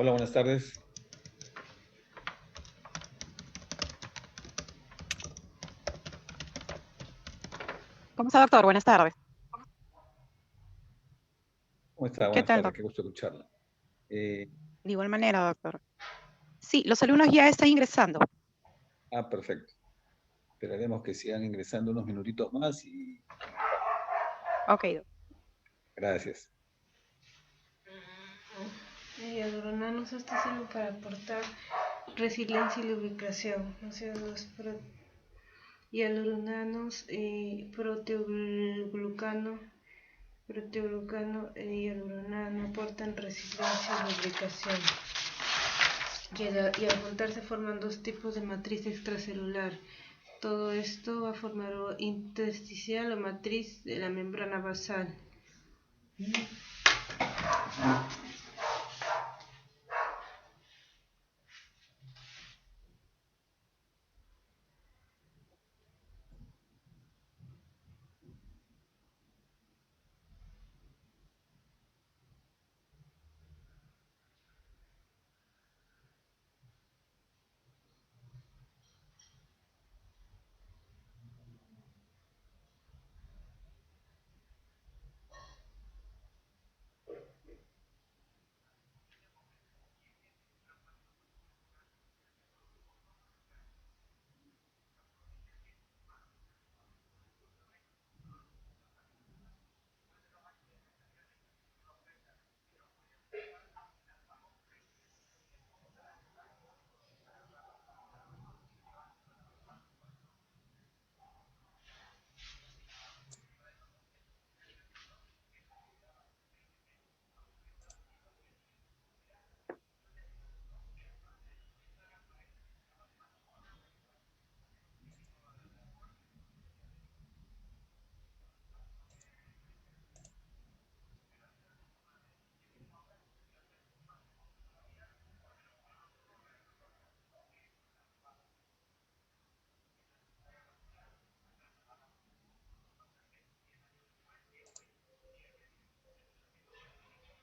Hola, buenas tardes. ¿Cómo está, doctor? Buenas tardes. ¿Cómo está? ¿Qué Buenas tal, tardes, doctor? qué gusto escucharla. Eh, De igual manera, doctor. Sí, los alumnos ya están ingresando. Perfecto. Esperaremos que sigan ingresando unos minutitos más y Ok, gracias. Hyaluronanos, esto sirve para aportar resiliencia y lubricación. O sea, hialuronanos, proteoglucano e hialuronano aportan resiliencia y lubricación. Y al juntarse forman dos tipos de matriz extracelular. Todo esto va a formar intersticial o matriz de la membrana basal.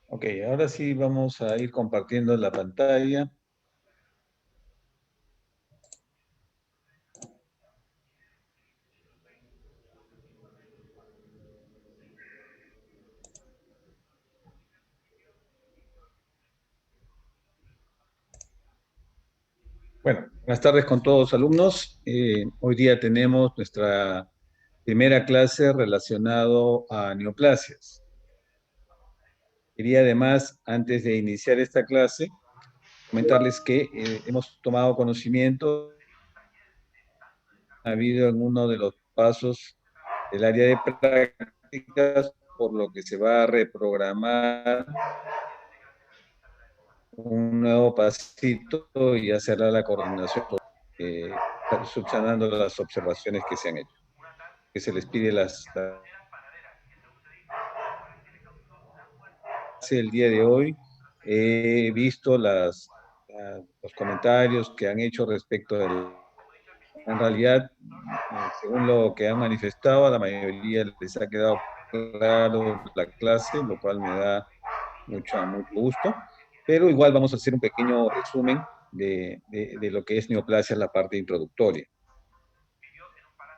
Ok, ahora sí vamos a ir compartiendo la pantalla. Bueno, buenas tardes con todos alumnos. Hoy día tenemos nuestra primera clase relacionado a neoplasias. Quería además, antes de iniciar esta clase, comentarles que hemos tomado conocimiento, ha habido en uno de los pasos del área de prácticas, por lo que se va a reprogramar un nuevo pasito y hacerá la coordinación, eh, subsanando las observaciones que se han hecho. Que se les pide el día de hoy. He visto los comentarios que han hecho respecto del... En realidad, según lo que han manifestado, a la mayoría les ha quedado claro la clase, lo cual me da mucho gusto. Pero igual vamos a hacer un pequeño resumen de lo que es neoplasia, la parte introductoria.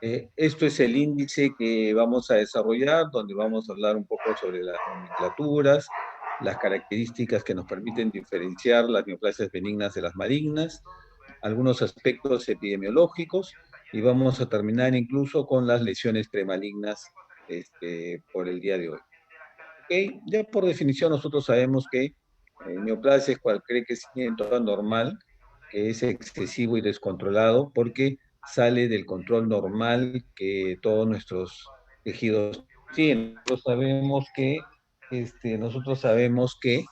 Esto es el índice que vamos a desarrollar, donde vamos a hablar un poco sobre las nomenclaturas, las características que nos permiten diferenciar las neoplasias benignas de las malignas, algunos aspectos epidemiológicos, y vamos a terminar incluso con las lesiones premalignas por el día de hoy. ¿Okay? Ya por definición nosotros sabemos que neoplasia es cualquier crecimiento anormal que es excesivo y descontrolado porque sale del control normal que todos nuestros tejidos tienen. Nosotros sabemos que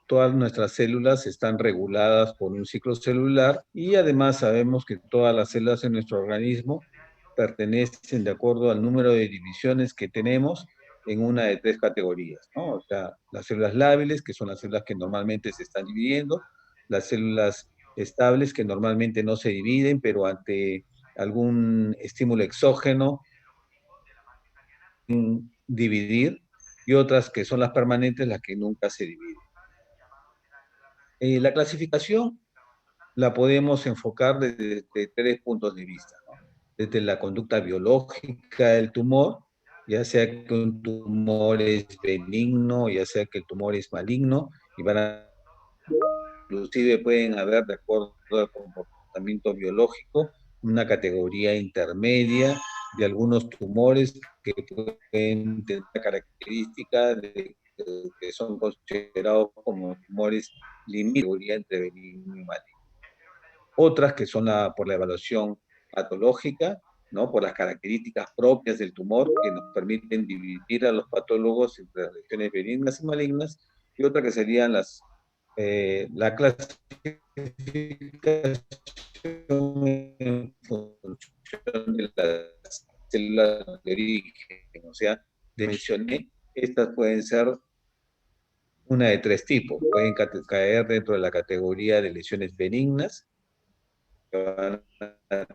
todas nuestras células están reguladas por un ciclo celular y además sabemos que todas las células en nuestro organismo pertenecen de acuerdo al número de divisiones que tenemos en una de tres categorías, ¿no? O sea, las células lábiles, que son las células que normalmente se están dividiendo, las células estables, que normalmente no se dividen, pero ante algún estímulo exógeno, dividir, y otras que son las permanentes, las que nunca se dividen. La clasificación la podemos enfocar desde tres puntos de vista, ¿no? Desde la conducta biológica del tumor, ya sea que un tumor es benigno, ya sea que el tumor es maligno, y inclusive pueden haber, de acuerdo al comportamiento biológico, una categoría intermedia de algunos tumores que pueden tener características que son considerados como tumores limítrofes entre benigno y maligno. Otras que son por la evaluación patológica, ¿no? Por las características propias del tumor que nos permiten dividir a los patólogos entre las regiones benignas y malignas, y otra que serían la clasificación en función de las células de origen. O sea, mencioné, estas pueden ser una de tres tipos. Pueden caer dentro de la categoría de lesiones benignas, que van a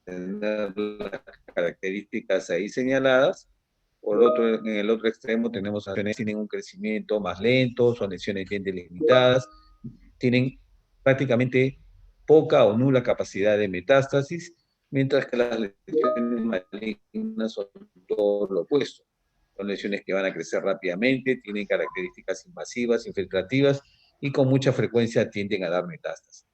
tener las características ahí señaladas. En el otro extremo tenemos lesiones que tienen un crecimiento más lento, son lesiones bien delimitadas, tienen prácticamente poca o nula capacidad de metástasis, mientras que las lesiones malignas son todo lo opuesto. Son lesiones que van a crecer rápidamente, tienen características invasivas, infiltrativas, y con mucha frecuencia tienden a dar metástasis.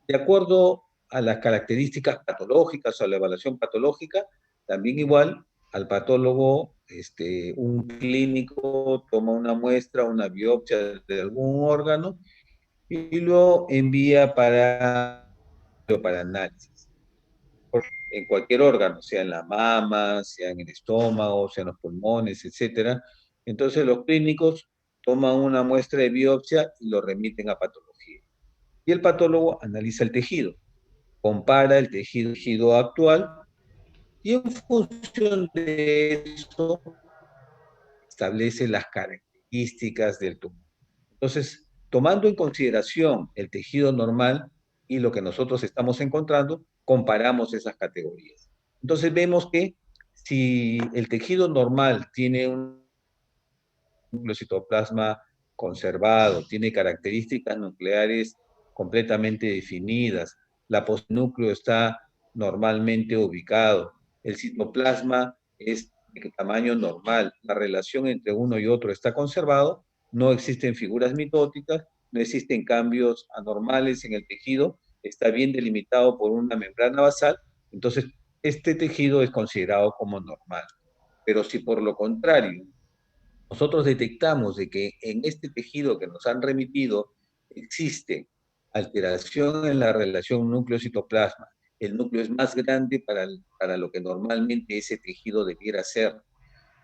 De acuerdo a las características patológicas o a la evaluación patológica, también igual al patólogo, un clínico toma una muestra, una biopsia de algún órgano y lo envía para análisis. En cualquier órgano, sea en la mama, sea en el estómago, sea en los pulmones, etc. Entonces los clínicos toman una muestra de biopsia y lo remiten a patología. Y el patólogo analiza el tejido, compara el tejido actual y en función de eso establece las características del tumor. Entonces, tomando en consideración el tejido normal y lo que nosotros estamos encontrando, comparamos esas categorías. Entonces vemos que si el tejido normal tiene un citoplasma conservado, tiene características nucleares completamente definidas, la postnúcleo está normalmente ubicado, el citoplasma es de tamaño normal, la relación entre uno y otro está conservado, no existen figuras mitóticas, no existen cambios anormales en el tejido, está bien delimitado por una membrana basal, entonces este tejido es considerado como normal. Pero si por lo contrario nosotros detectamos de que en este tejido que nos han remitido existe alteración en la relación núcleo-citoplasma, el núcleo es más grande para lo que normalmente ese tejido debiera ser,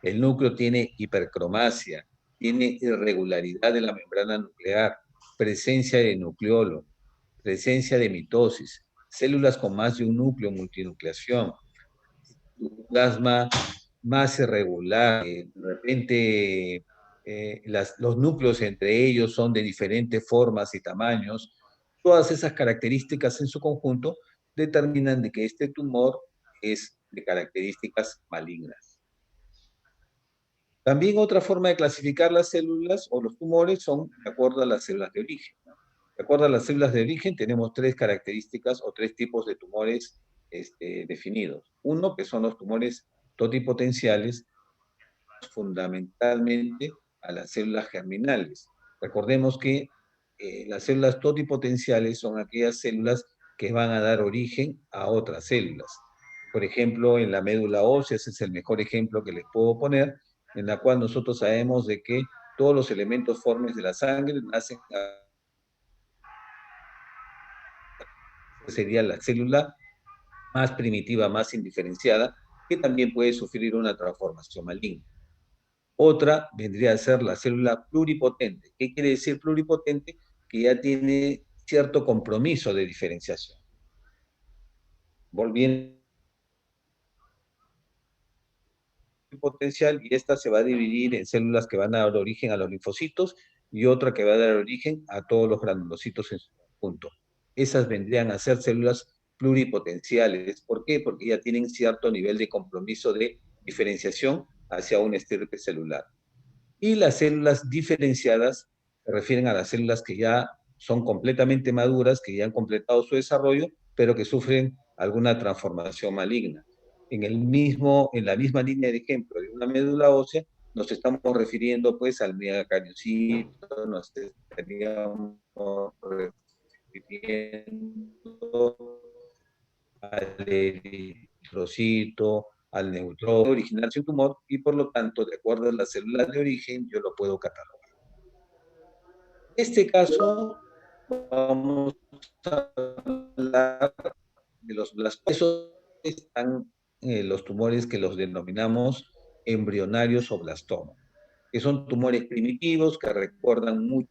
el núcleo tiene hipercromacia, tiene irregularidad de la membrana nuclear, presencia de nucleolo, presencia de mitosis, células con más de un núcleo, multinucleación, plasma más irregular, de repente los núcleos entre ellos son de diferentes formas y tamaños, todas esas características en su conjunto determinan de que este tumor es de características malignas. También otra forma de clasificar las células o los tumores son de acuerdo a las células de origen, ¿no? De acuerdo a las células de origen tenemos tres características o tres tipos de tumores definidos. Uno, que son los tumores totipotenciales, fundamentalmente a las células germinales. Recordemos que las células totipotenciales son aquellas células que van a dar origen a otras células. Por ejemplo, en la médula ósea, ese es el mejor ejemplo que les puedo poner, en la cual nosotros sabemos de que todos los elementos formes de la sangre nacen sería la célula más primitiva, más indiferenciada, que también puede sufrir una transformación maligna. Otra vendría a ser la célula pluripotente. ¿Qué quiere decir pluripotente? Que ya tiene cierto compromiso de diferenciación. Volviendo potencial, y esta se va a dividir en células que van a dar origen a los linfocitos y otra que va a dar origen a todos los granulocitos en su conjunto. Esas vendrían a ser células pluripotenciales. ¿Por qué? Porque ya tienen cierto nivel de compromiso de diferenciación hacia una estirpe celular. Y las células diferenciadas se refieren a las células que ya son completamente maduras, que ya han completado su desarrollo, pero que sufren alguna transformación maligna. En la misma línea de ejemplo de una médula ósea, nos estamos refiriendo pues al megacariocito, nos estaríamos refiriendo al eritrocito, al neutrófilo, originarse un tumor y por lo tanto, de acuerdo a las células de origen, yo lo puedo catalogar. En este caso, vamos a hablar de los blastomas. Están los tumores que los denominamos embrionarios o blastomas, que son tumores primitivos que recuerdan mucho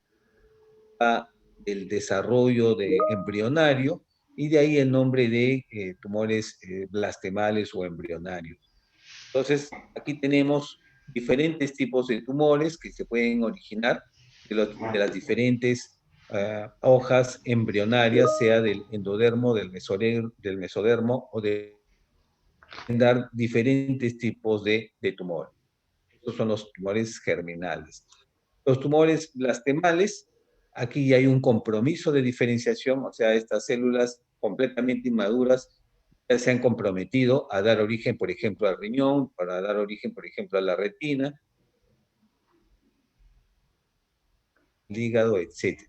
del desarrollo embrionario, y de ahí el nombre de tumores blastemales o embrionarios. Entonces, aquí tenemos diferentes tipos de tumores que se pueden originar de las diferentes hojas embrionarias, sea del endodermo, del mesodermo o de dar diferentes tipos de tumores. Estos son los tumores germinales. Los tumores blastemales, aquí ya hay un compromiso de diferenciación, o sea, estas células completamente inmaduras ya se han comprometido a dar origen, por ejemplo, al riñón, para dar origen, por ejemplo, a la retina, el hígado, etc.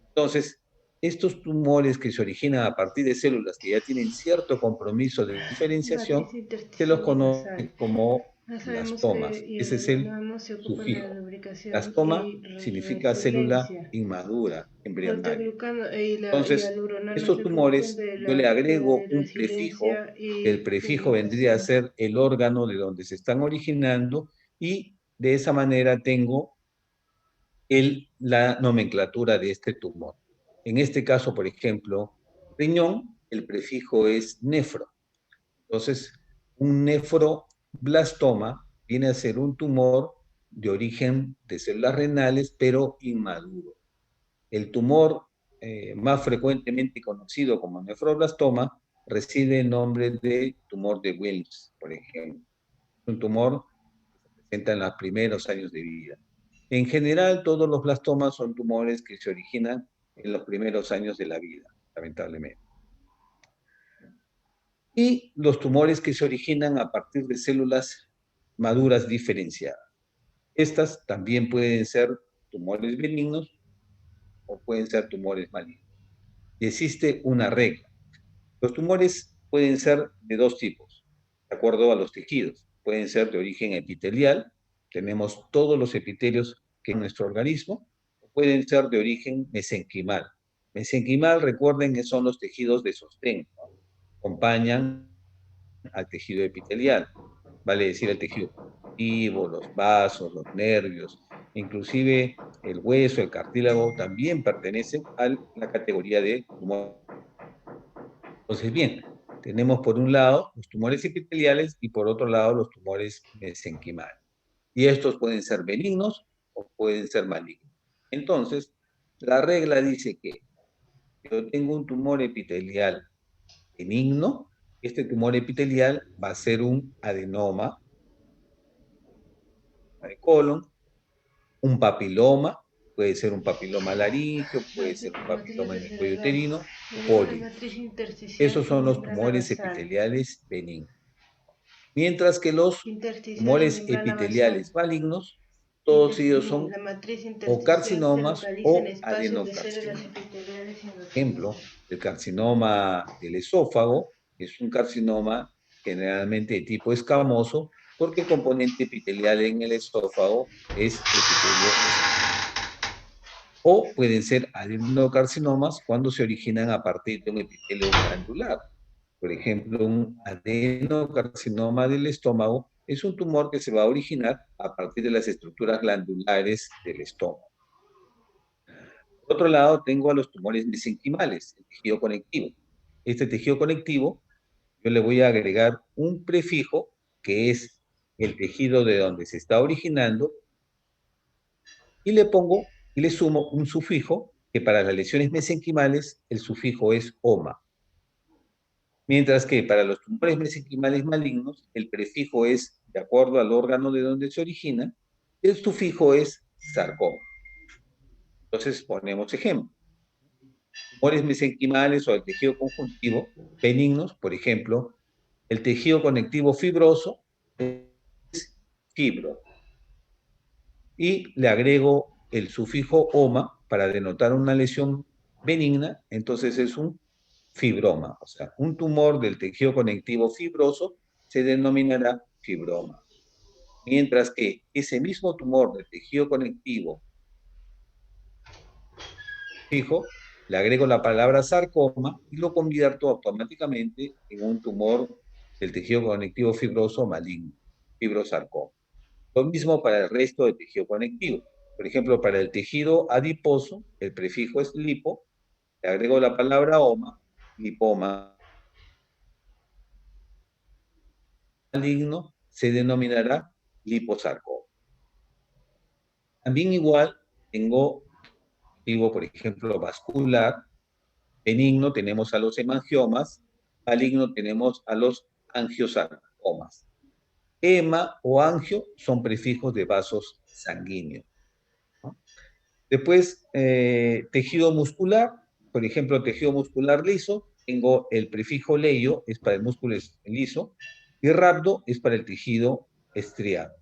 Entonces, estos tumores que se originan a partir de células que ya tienen cierto compromiso de diferenciación, Matriz se los intersticial y basal. conoce como Ya sabemos blastomas. que y Ese el es el blastoma se ocupa en la sufijo. lubricación Blastoma y significa célula resiliencia. inmadura, embrionaria. Voltaglucano y la Entonces, lurona estos se ocupan tumores, de yo le la agrego un prefijo, resiliencia el y prefijo vendría a publicación. ser el órgano de donde se están originando, y de esa manera tengo la nomenclatura de este tumor. En este caso, por ejemplo, riñón, el prefijo es nefro. Entonces, un nefroblastoma viene a ser un tumor de origen de células renales, pero inmaduro. El tumor más frecuentemente conocido como nefroblastoma recibe el nombre de tumor de Wilms, por ejemplo. Un tumor que se presenta en los primeros años de vida. En general, todos los blastomas son tumores que se originan en los primeros años de la vida, lamentablemente. Y los tumores que se originan a partir de células maduras diferenciadas. Estas también pueden ser tumores benignos o pueden ser tumores malignos. Y existe una regla. Los tumores pueden ser de dos tipos, de acuerdo a los tejidos. Pueden ser de origen epitelial, tenemos todos los epitelios que en nuestro organismo, o pueden ser de origen mesenquimal. Mesenquimal, recuerden que son los tejidos de sostén, ¿no? Acompañan al tejido epitelial, vale decir el tejido conjuntivo, los vasos, los nervios, inclusive el hueso, el cartílago, también pertenecen a la categoría de tumor. Entonces, bien, tenemos por un lado los tumores epiteliales y por otro lado los tumores mesenquimales. Y estos pueden ser benignos o pueden ser malignos. Entonces, la regla dice que yo tengo un tumor epitelial benigno, este tumor epitelial va a ser un adenoma de colon, un papiloma, puede ser un papiloma laríngeo, puede ser un Matriz papiloma en el cuello intracelular. uterino, o Una pólipo. matriz intersticial Esos y son los membrana tumores basal. epiteliales benignos. Mientras que los Intersticial y tumores membrana basal. epiteliales malignos, todos ellos son La matriz o intersticial se carcinomas localiza en o espacios de células adenocarcinomas. epiteliales Ejemplo, endoteliales. el carcinoma del esófago es un carcinoma generalmente de tipo escamoso, porque el componente epitelial en el esófago es epitelio escamoso. O pueden ser adenocarcinomas cuando se originan a partir de un epitelio glandular. Por ejemplo, un adenocarcinoma del estómago es un tumor que se va a originar a partir de las estructuras glandulares del estómago. Por otro lado, tengo a los tumores mesenquimales, el tejido conectivo. Este tejido conectivo, yo le voy a agregar un prefijo, que es el tejido de donde se está originando, y le sumo un sufijo, que para las lesiones mesenquimales, el sufijo es OMA. Mientras que para los tumores mesenquimales malignos, el prefijo es de acuerdo al órgano de donde se origina, y el sufijo es sarcoma. Entonces ponemos ejemplo. Tumores mesenquimales o el tejido conjuntivo benignos, por ejemplo, el tejido conectivo fibroso es fibro. Y le agrego el sufijo oma para denotar una lesión benigna, entonces es un fibroma. O sea, un tumor del tejido conectivo fibroso se denominará fibroma. Mientras que ese mismo tumor del tejido conectivo fijo, le agrego la palabra sarcoma y lo convierto automáticamente en un tumor del tejido conectivo fibroso maligno, fibrosarcoma. Lo mismo para el resto del tejido conectivo. Por ejemplo, para el tejido adiposo, el prefijo es lipo, le agrego la palabra oma, lipoma maligno, se denominará liposarcoma. También igual tengo, por ejemplo, vascular, benigno tenemos a los hemangiomas, maligno tenemos a los angiosarcomas. Hema o angio son prefijos de vasos sanguíneos, ¿no? Después, tejido muscular, por ejemplo, tejido muscular liso, tengo el prefijo leio, es para el músculo liso, y rhabdo es para el tejido estriado.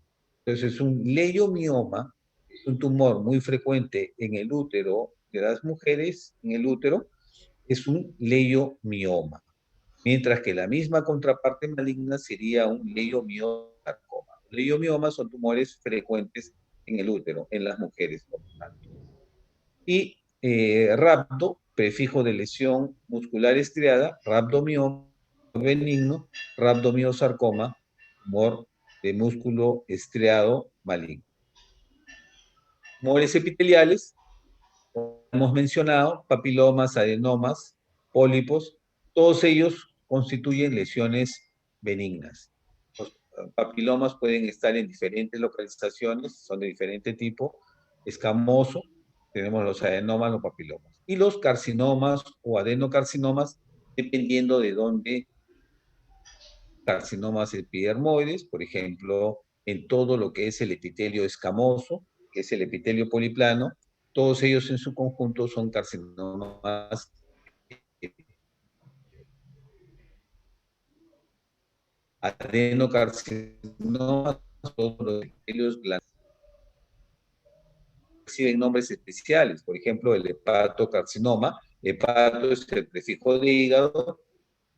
Entonces, un leiomioma es un tumor muy frecuente en el útero de las mujeres, en el útero, es un leiomioma. Mientras que la misma contraparte maligna sería un leiomiosarcoma. Leiomiomas son tumores frecuentes en el útero, en las mujeres. Y rhabdo, prefijo de lesión muscular estriada, rhabdomioma benigno, rhabdomiosarcoma, tumor de músculo estriado maligno. Tumores epiteliales, como hemos mencionado, papilomas, adenomas, pólipos, todos ellos constituyen lesiones benignas. Los papilomas pueden estar en diferentes localizaciones, son de diferente tipo, escamoso, tenemos los adenomas, los papilomas. Y los carcinomas o adenocarcinomas, dependiendo de dónde, carcinomas epidermoides, por ejemplo, en todo lo que es el epitelio escamoso, que es el epitelio poliplano, todos ellos en su conjunto son carcinomas. Adenocarcinomas, todos los epitelios glandulares reciben nombres especiales, por ejemplo, el hepatocarcinoma, hepato es el prefijo de hígado,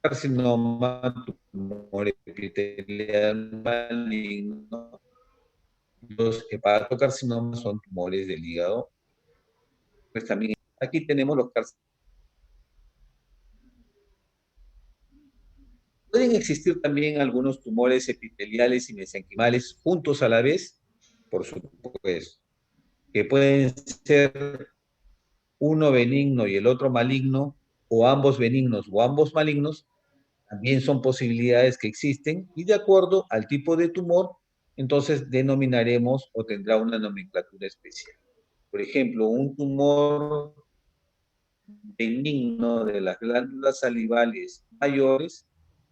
carcinoma, tumor epitelial maligno. Los hepatocarcinomas son tumores del hígado. Pues también aquí tenemos los carcinomas. Pueden existir también algunos tumores epiteliales y mesenquimales juntos a la vez, por supuesto, que pueden ser uno benigno y el otro maligno, o ambos benignos o ambos malignos, también son posibilidades que existen, y de acuerdo al tipo de tumor, entonces denominaremos o tendrá una nomenclatura especial. Por ejemplo, un tumor benigno de las glándulas salivales mayores,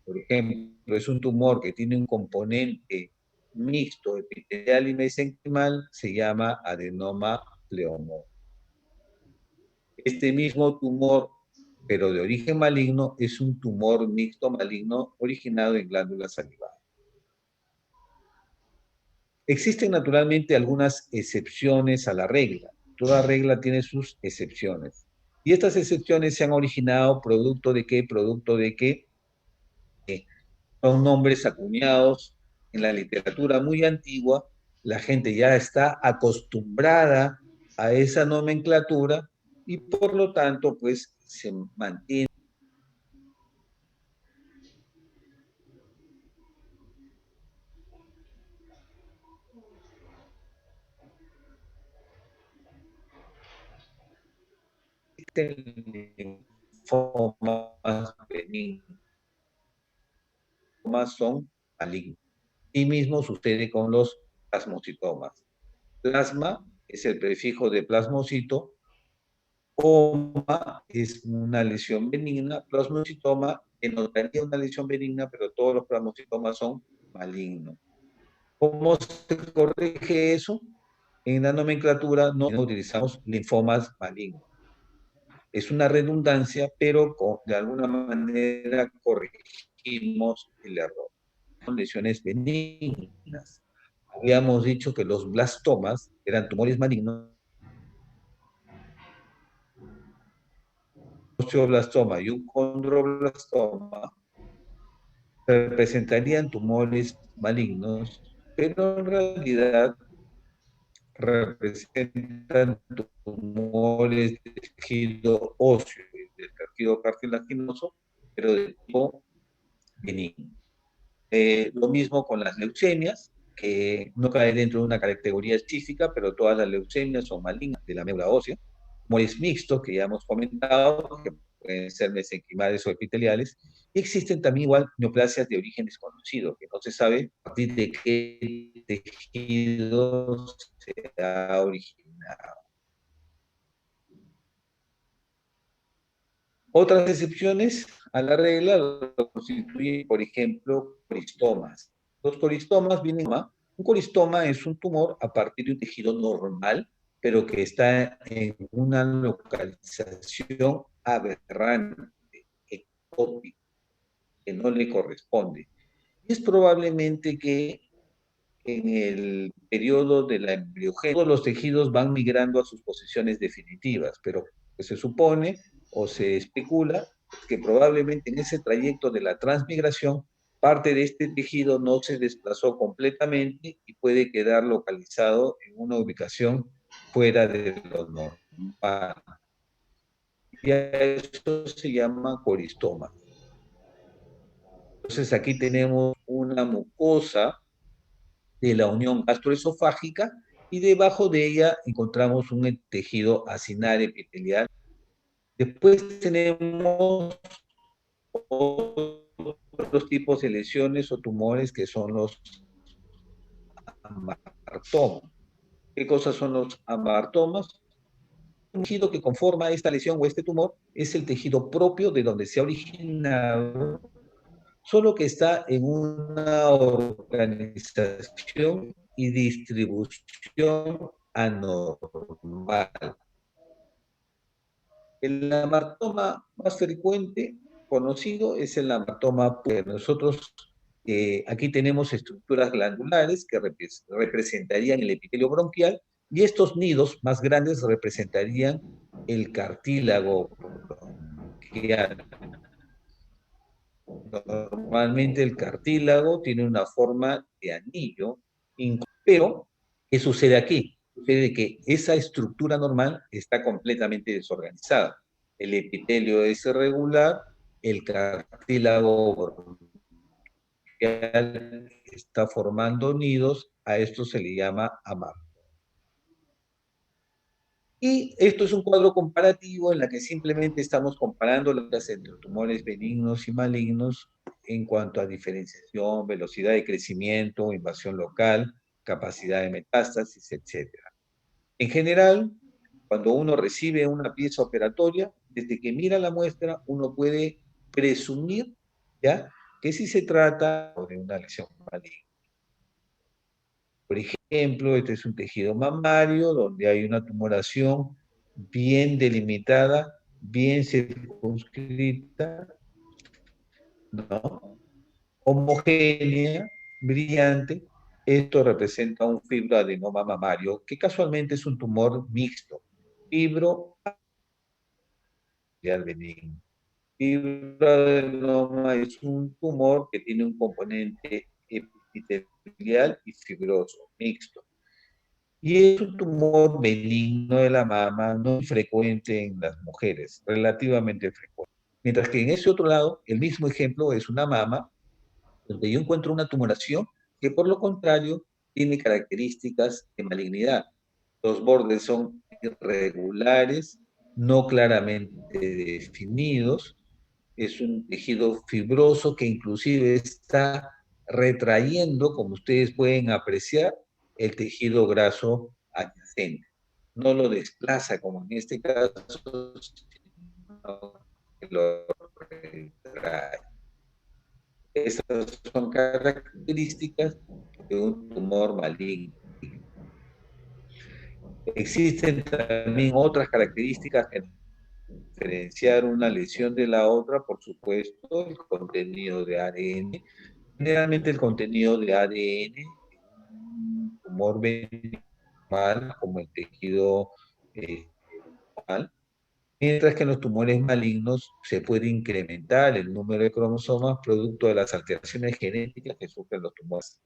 por ejemplo, es un tumor que tiene un componente mixto epitelial y mesenquimal, se llama adenoma pleomorfo. Este mismo tumor, pero de origen maligno, es un tumor mixto maligno originado en glándulas salivales. Existen naturalmente algunas excepciones a la regla. Toda regla tiene sus excepciones. Y estas excepciones se han originado producto de qué? Producto de que son nombres acuñados en la literatura muy antigua. La gente ya está acostumbrada a esa nomenclatura y por lo tanto, pues, se mantiene. Linfomas benignos son malignos. Y mismo sucede con los plasmocitomas. Plasma es el prefijo de plasmocito, oma es una lesión benigna, plasmocitoma denotaría una lesión benigna, pero todos los plasmocistomas son malignos. ¿Cómo se corrige eso? En la nomenclatura no utilizamos linfomas malignos. Es una redundancia, pero de alguna manera corregimos el error. Son lesiones benignas. Habíamos dicho que los blastomas eran tumores malignos. Un osteoblastoma y un condroblastoma representarían tumores malignos, pero en realidad representan tumores de tejido óseo y del tejido cartilaginoso, pero de tipo benigno. Lo mismo con las leucemias, que no cae dentro de una categoría específica, pero todas las leucemias son malignas de la médula ósea. Tumores mixtos, que ya hemos comentado, que pueden ser mesenquimales o epiteliales. Y existen también igual neoplasias de origen desconocido, que no se sabe a partir de qué tejido se ha originado. Otras excepciones a la regla lo constituyen, por ejemplo, coristomas. Los coristomas vienen a... Un coristoma es un tumor a partir de un tejido normal, pero que está en una localización aberrante, ectópica, que no le corresponde. Y es probablemente que en el periodo de la embriogénesis todos los tejidos van migrando a sus posiciones definitivas, pero se supone o se especula que probablemente en ese trayecto de la transmigración parte de este tejido no se desplazó completamente y puede quedar localizado en una ubicación fuera de lo normal. Y a eso se llama coristoma. Entonces aquí tenemos una mucosa de la unión gastroesofágica y debajo de ella encontramos un tejido acinar epitelial. Después tenemos otros tipos de lesiones o tumores que son los amartomas. ¿Qué cosas son los amartomas? El tejido que conforma esta lesión o este tumor es el tejido propio de donde se ha originado, solo que está en una organización y distribución anormal. El amartoma más frecuente conocido es el amartoma puer. Nosotros aquí tenemos estructuras glandulares que representarían el epitelio bronquial y estos nidos más grandes representarían el cartílago bronquial. Normalmente el cartílago tiene una forma de anillo, pero ¿qué sucede aquí? Sucede que esa estructura normal está completamente desorganizada. El epitelio es irregular, el cartílago bronquial está formando nidos, a esto se le llama amargo. Y esto es un cuadro comparativo en la que simplemente estamos comparando las entre tumores benignos y malignos en cuanto a diferenciación, velocidad de crecimiento, invasión local, capacidad de metástasis, etc. En general, cuando uno recibe una pieza operatoria, desde que mira la muestra, uno puede presumir, ¿ya?, que si se trata de una lesión maligna. Por ejemplo, este es un tejido mamario donde hay una tumoración bien delimitada, bien circunscrita, ¿no?, homogénea, brillante. Esto representa un fibroadenoma mamario, que casualmente es un tumor mixto, fibroadenoma benigno. Fibroadenoma es un tumor que tiene un componente epitelial y fibroso, mixto. Y es un tumor benigno de la mama, no frecuente en las mujeres, relativamente frecuente. Mientras que en ese otro lado, el mismo ejemplo es una mama, donde yo encuentro una tumoración que por lo contrario tiene características de malignidad. Los bordes son irregulares, no claramente definidos, es un tejido fibroso que inclusive está retrayendo, como ustedes pueden apreciar, el tejido graso adyacente. No lo desplaza como en este caso, sino que lo retrae. Estas son características de un tumor maligno. Existen también otras características que diferenciar una lesión de la otra, por supuesto, el contenido de ADN. Generalmente el contenido de ADN en un tumor normal, como el tejido normal, mientras que en los tumores malignos se puede incrementar el número de cromosomas producto de las alteraciones genéticas que sufren los tumores.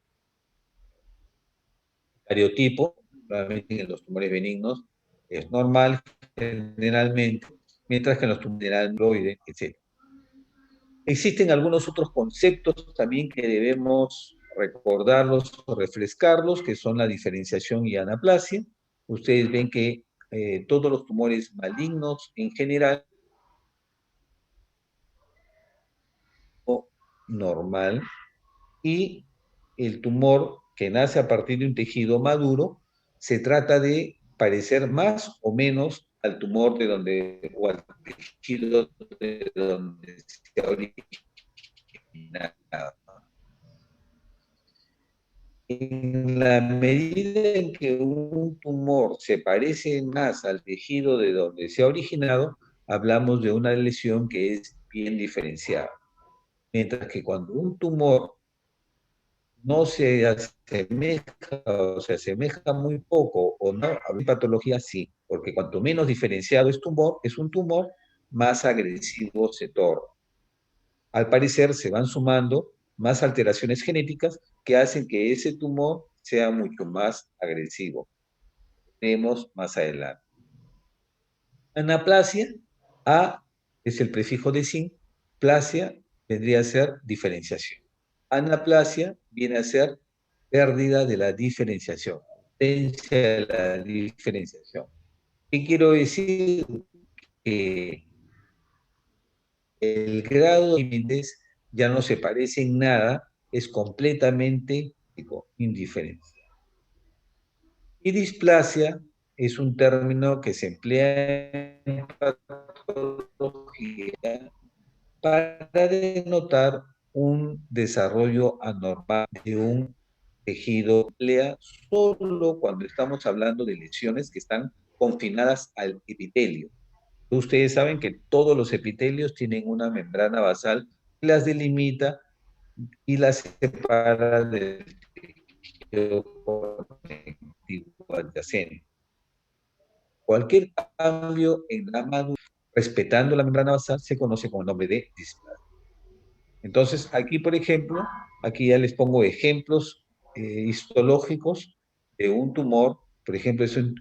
El cariotipo, realmente en los tumores benignos, es normal generalmente, mientras que en los tumores amiloide, etc. Existen algunos otros conceptos también que debemos recordarlos o refrescarlos, que son la diferenciación y anaplasia. Ustedes ven que todos los tumores malignos en general normal y el tumor que nace a partir de un tejido maduro se trata de parecer más o menos al tumor de donde o al tejido de donde se ha originado. En la medida en que un tumor se parece más al tejido de donde se ha originado, hablamos de una lesión que es bien diferenciada. Mientras que cuando un tumor no se asemeja o se asemeja muy poco o no, hay patología sí, porque cuanto menos diferenciado es un tumor, más agresivo se torna. Al parecer se van sumando más alteraciones genéticas que hacen que ese tumor sea mucho más agresivo. Veremos más adelante. Anaplasia, A es el prefijo de sin, plasia vendría a ser diferenciación. Anaplasia viene a ser pérdida de la diferenciación, ausencia de la diferenciación. ¿Qué quiero decir? Que el grado de timidez ya no se parece en nada, es completamente indiferente. Y displasia es un término que se emplea en patología para denotar un desarrollo anormal de un tejido, solo cuando estamos hablando de lesiones que están confinadas al epitelio. Ustedes saben que todos los epitelios tienen una membrana basal que las delimita y las separa del tejido conectivo adyacente. Cualquier cambio en la madurez, respetando la membrana basal, se conoce con el nombre de displasia. Entonces, aquí, por ejemplo, aquí ya les pongo ejemplos histológicos de un tumor. Por ejemplo, es un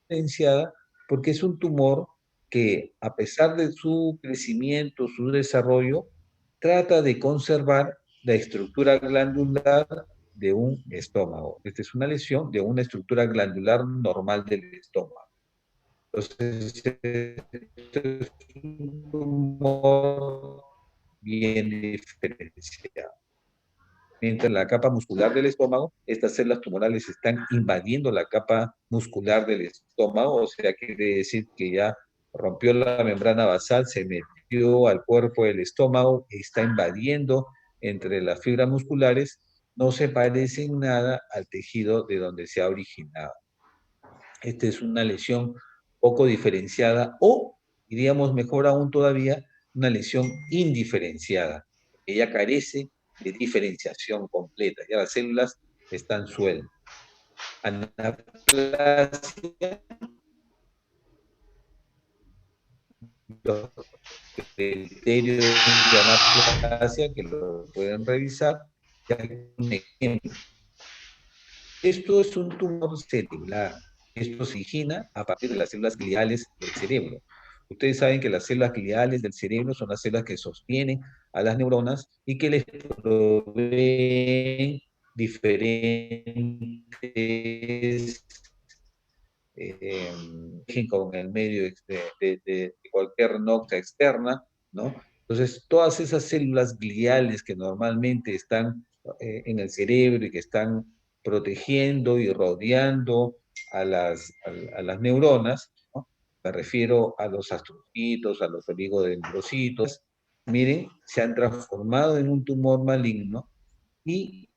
diferenciada porque es un tumor que, a pesar de su crecimiento, su desarrollo, trata de conservar la estructura glandular de un estómago. Esta es una lesión de una estructura glandular normal del estómago. Entonces, este es un tumor bien diferenciado. Mientras la capa muscular del estómago, estas células tumorales están invadiendo la capa muscular del estómago, o sea, quiere decir que ya rompió la membrana basal, se metió al cuerpo del estómago, está invadiendo entre las fibras musculares, no se parece en nada al tejido de donde se ha originado. Esta es una lesión poco diferenciada o, diríamos mejor aún todavía, una lesión indiferenciada. Ella carece de diferenciación completa, ya las células están sueltas. Anaplasia, los criterios de anaplasia que lo pueden revisar, ya hay un ejemplo. Esto es un tumor celular. Esto se origina a partir de las células gliales del cerebro. Ustedes saben que las células gliales del cerebro son las células que sostienen a las neuronas y que les proveen diferentes con el medio de cualquier nota externa, ¿no? Entonces, todas esas células gliales que normalmente están en el cerebro y que están protegiendo y rodeando a las neuronas, ¿no? Me refiero a los astrocitos, a los oligodendrocitos, miren, se han transformado en un tumor maligno y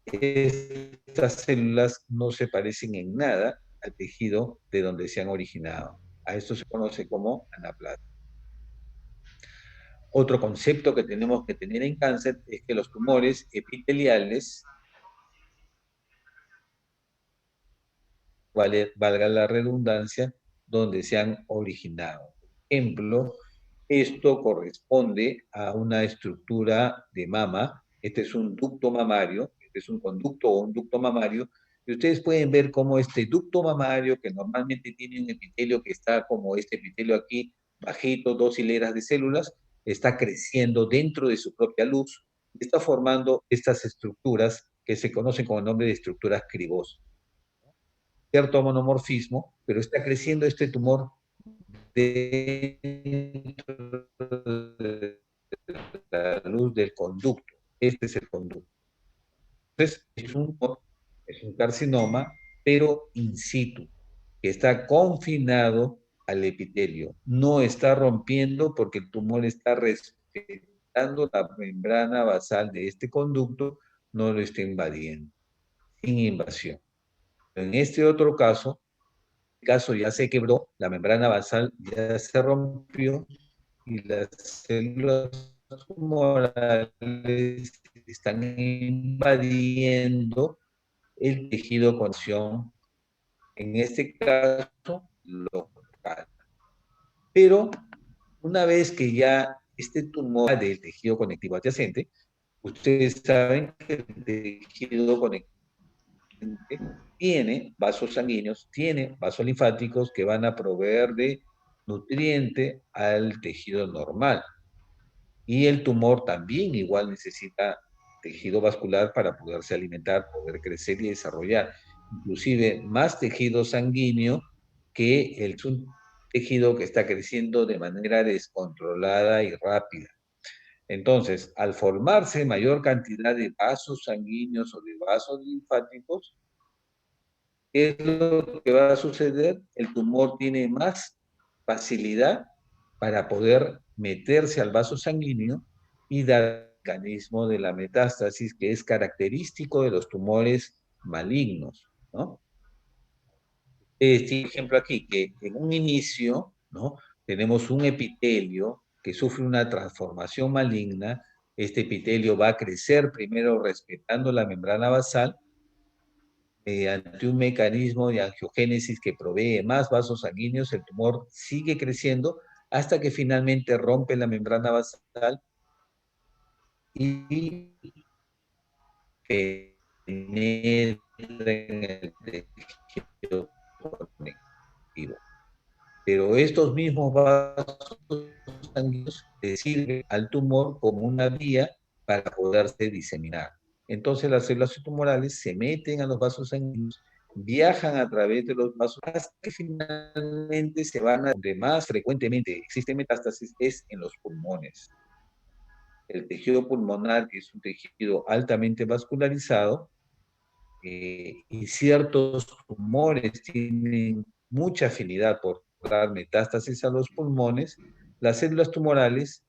estas células no se parecen en nada al tejido de donde se han originado. A esto se conoce como anaplasma. Otro concepto que tenemos que tener en cáncer es que los tumores epiteliales, valga la redundancia, donde se han originado. Por ejemplo, esto corresponde a una estructura de mama. Este es un ducto mamario, este es un conducto o un ducto mamario, y ustedes pueden ver cómo este ducto mamario, que normalmente tiene un epitelio que está como este epitelio aquí, bajito, 2 hileras de células, está creciendo dentro de su propia luz, y está formando estas estructuras que se conocen con el nombre de estructuras cribosas. Cierto monomorfismo, pero está creciendo este tumor dentro de la luz del conducto. Este es el conducto. Entonces, es un carcinoma, pero in situ, que está confinado al epitelio. No está rompiendo porque el tumor está respetando la membrana basal de este conducto, no lo está invadiendo, sin invasión. En este otro caso, el caso ya se quebró, la membrana basal ya se rompió y las células tumorales están invadiendo el tejido con acción, en este caso local. Pero una vez que ya este tumor del tejido conectivo adyacente, ustedes saben que el tejido conectivo tiene vasos sanguíneos, tiene vasos linfáticos que van a proveer de nutriente al tejido normal. Y el tumor también igual necesita tejido vascular para poderse alimentar, poder crecer y desarrollar. Inclusive más tejido sanguíneo que el tejido que está creciendo de manera descontrolada y rápida. Entonces, al formarse mayor cantidad de vasos sanguíneos o de vasos linfáticos, ¿qué es lo que va a suceder? El tumor tiene más facilidad para poder meterse al vaso sanguíneo y dar el mecanismo de la metástasis, que es característico de los tumores malignos, ¿no? Este ejemplo aquí, que en un inicio, ¿no? Tenemos un epitelio que sufre una transformación maligna. Este epitelio va a crecer primero respetando la membrana basal, mediante un mecanismo de angiogénesis que provee más vasos sanguíneos, el tumor sigue creciendo hasta que finalmente rompe la membrana basal y penetra en el tejido conectivo. Pero estos mismos vasos sanguíneos le sirven al tumor como una vía para poderse diseminar. Entonces las células tumorales se meten a los vasos sanguíneos, viajan a través de los vasos hasta que finalmente se van a donde más frecuentemente existe metástasis es en los pulmones. El tejido pulmonar, que es un tejido altamente vascularizado, y ciertos tumores tienen mucha afinidad por dar metástasis a los pulmones, las células tumorales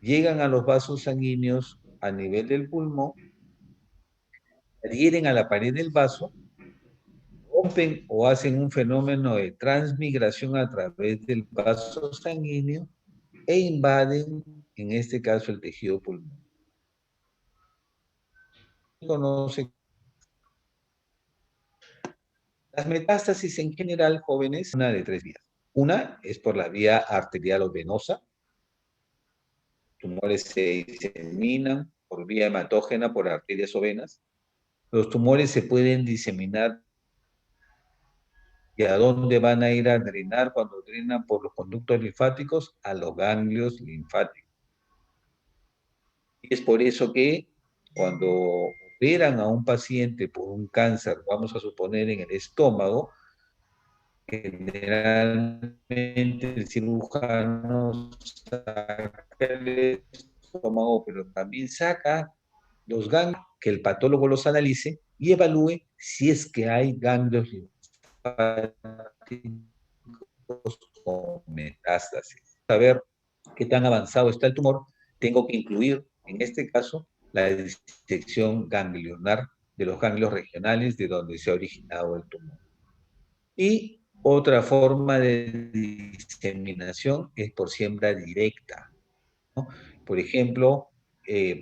llegan a los vasos sanguíneos a nivel del pulmón, adhieren a la pared del vaso, rompen o hacen un fenómeno de transmigración a través del vaso sanguíneo e invaden, en este caso, el tejido pulmonar. Conoce las metástasis en general, jóvenes, una de 3 vías. Una es por la vía arterial o venosa. Tumores se diseminan por vía hematógena por arterias o venas. Los tumores se pueden diseminar. ¿Y a dónde van a ir a drenar cuando drenan por los conductos linfáticos? A los ganglios linfáticos. Y es por eso que cuando operan a un paciente por un cáncer, vamos a suponer en el estómago, generalmente el cirujano saca el estómago, pero también saca los ganglios, que el patólogo los analice y evalúe si es que hay ganglios linfáticos con metástasis. A ver qué tan avanzado está el tumor, tengo que incluir, en este caso, la disección ganglionar de los ganglios regionales de donde se ha originado el tumor. Y otra forma de diseminación es por siembra directa, ¿no? Por ejemplo,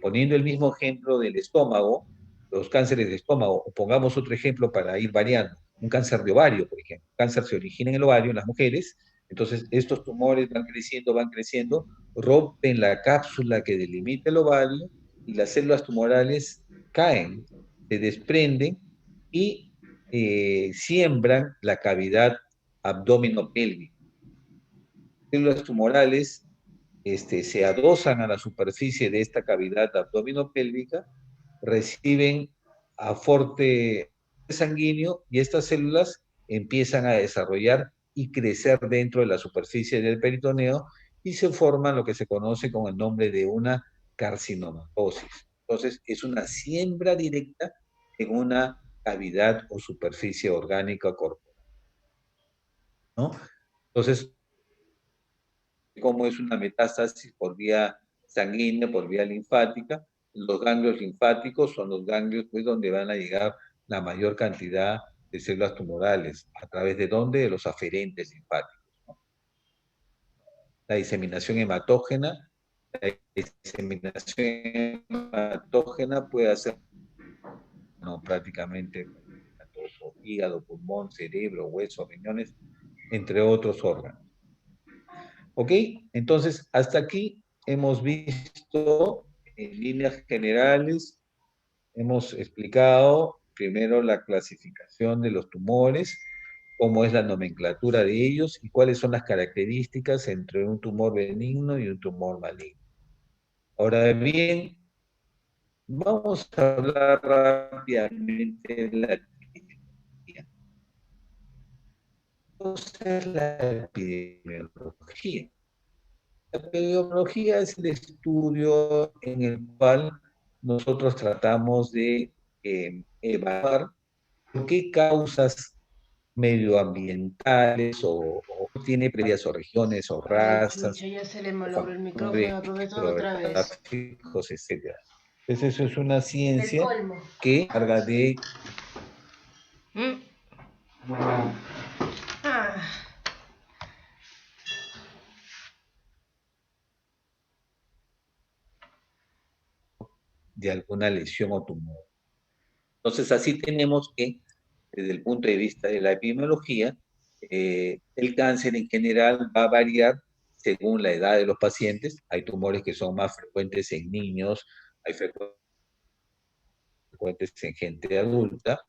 poniendo el mismo ejemplo del estómago, los cánceres de estómago, o pongamos otro ejemplo para ir variando, un cáncer de ovario, por ejemplo. El cáncer se origina en el ovario, en las mujeres, entonces estos tumores van creciendo, rompen la cápsula que delimita el ovario y las células tumorales caen, se desprenden y siembran la cavidad abdominopélvica. Células tumorales se adosan a la superficie de esta cavidad abdominopélvica, reciben aporte sanguíneo y estas células empiezan a desarrollar y crecer dentro de la superficie del peritoneo y se forman lo que se conoce con el nombre de una carcinomatosis. Entonces, es una siembra directa en una cavidad o superficie orgánica corporal, ¿no? Entonces, como es una metástasis por vía sanguínea, por vía linfática, los ganglios linfáticos son los ganglios pues, donde van a llegar la mayor cantidad de células tumorales. ¿A través de dónde? De los aferentes linfáticos, ¿no? La diseminación hematógena. La diseminación hematógena puede hacer no, prácticamente tanto hígado, pulmón, cerebro, hueso, riñones, entre otros órganos. ¿Ok? Entonces, hasta aquí hemos visto en líneas generales, hemos explicado primero la clasificación de los tumores, cómo es la nomenclatura de ellos y cuáles son las características entre un tumor benigno y un tumor maligno. Ahora bien, vamos a hablar rápidamente de la epidemiología. ¿Qué es la epidemiología? La epidemiología es el estudio en el cual nosotros tratamos de evaluar por qué causas medioambientales o tiene previas o regiones o Ay, razas chucha, ya se le o malogró el micrófono factores al profesor otra vez. geográficos, etc. Entonces eso es una El ciencia colmo. que carga ¿Mm? Ah, de alguna lesión o tumor. Entonces así tenemos que, desde el punto de vista de la epidemiología, el cáncer en general va a variar según la edad de los pacientes. Hay tumores que son más frecuentes en niños, hay frecuentes en gente adulta,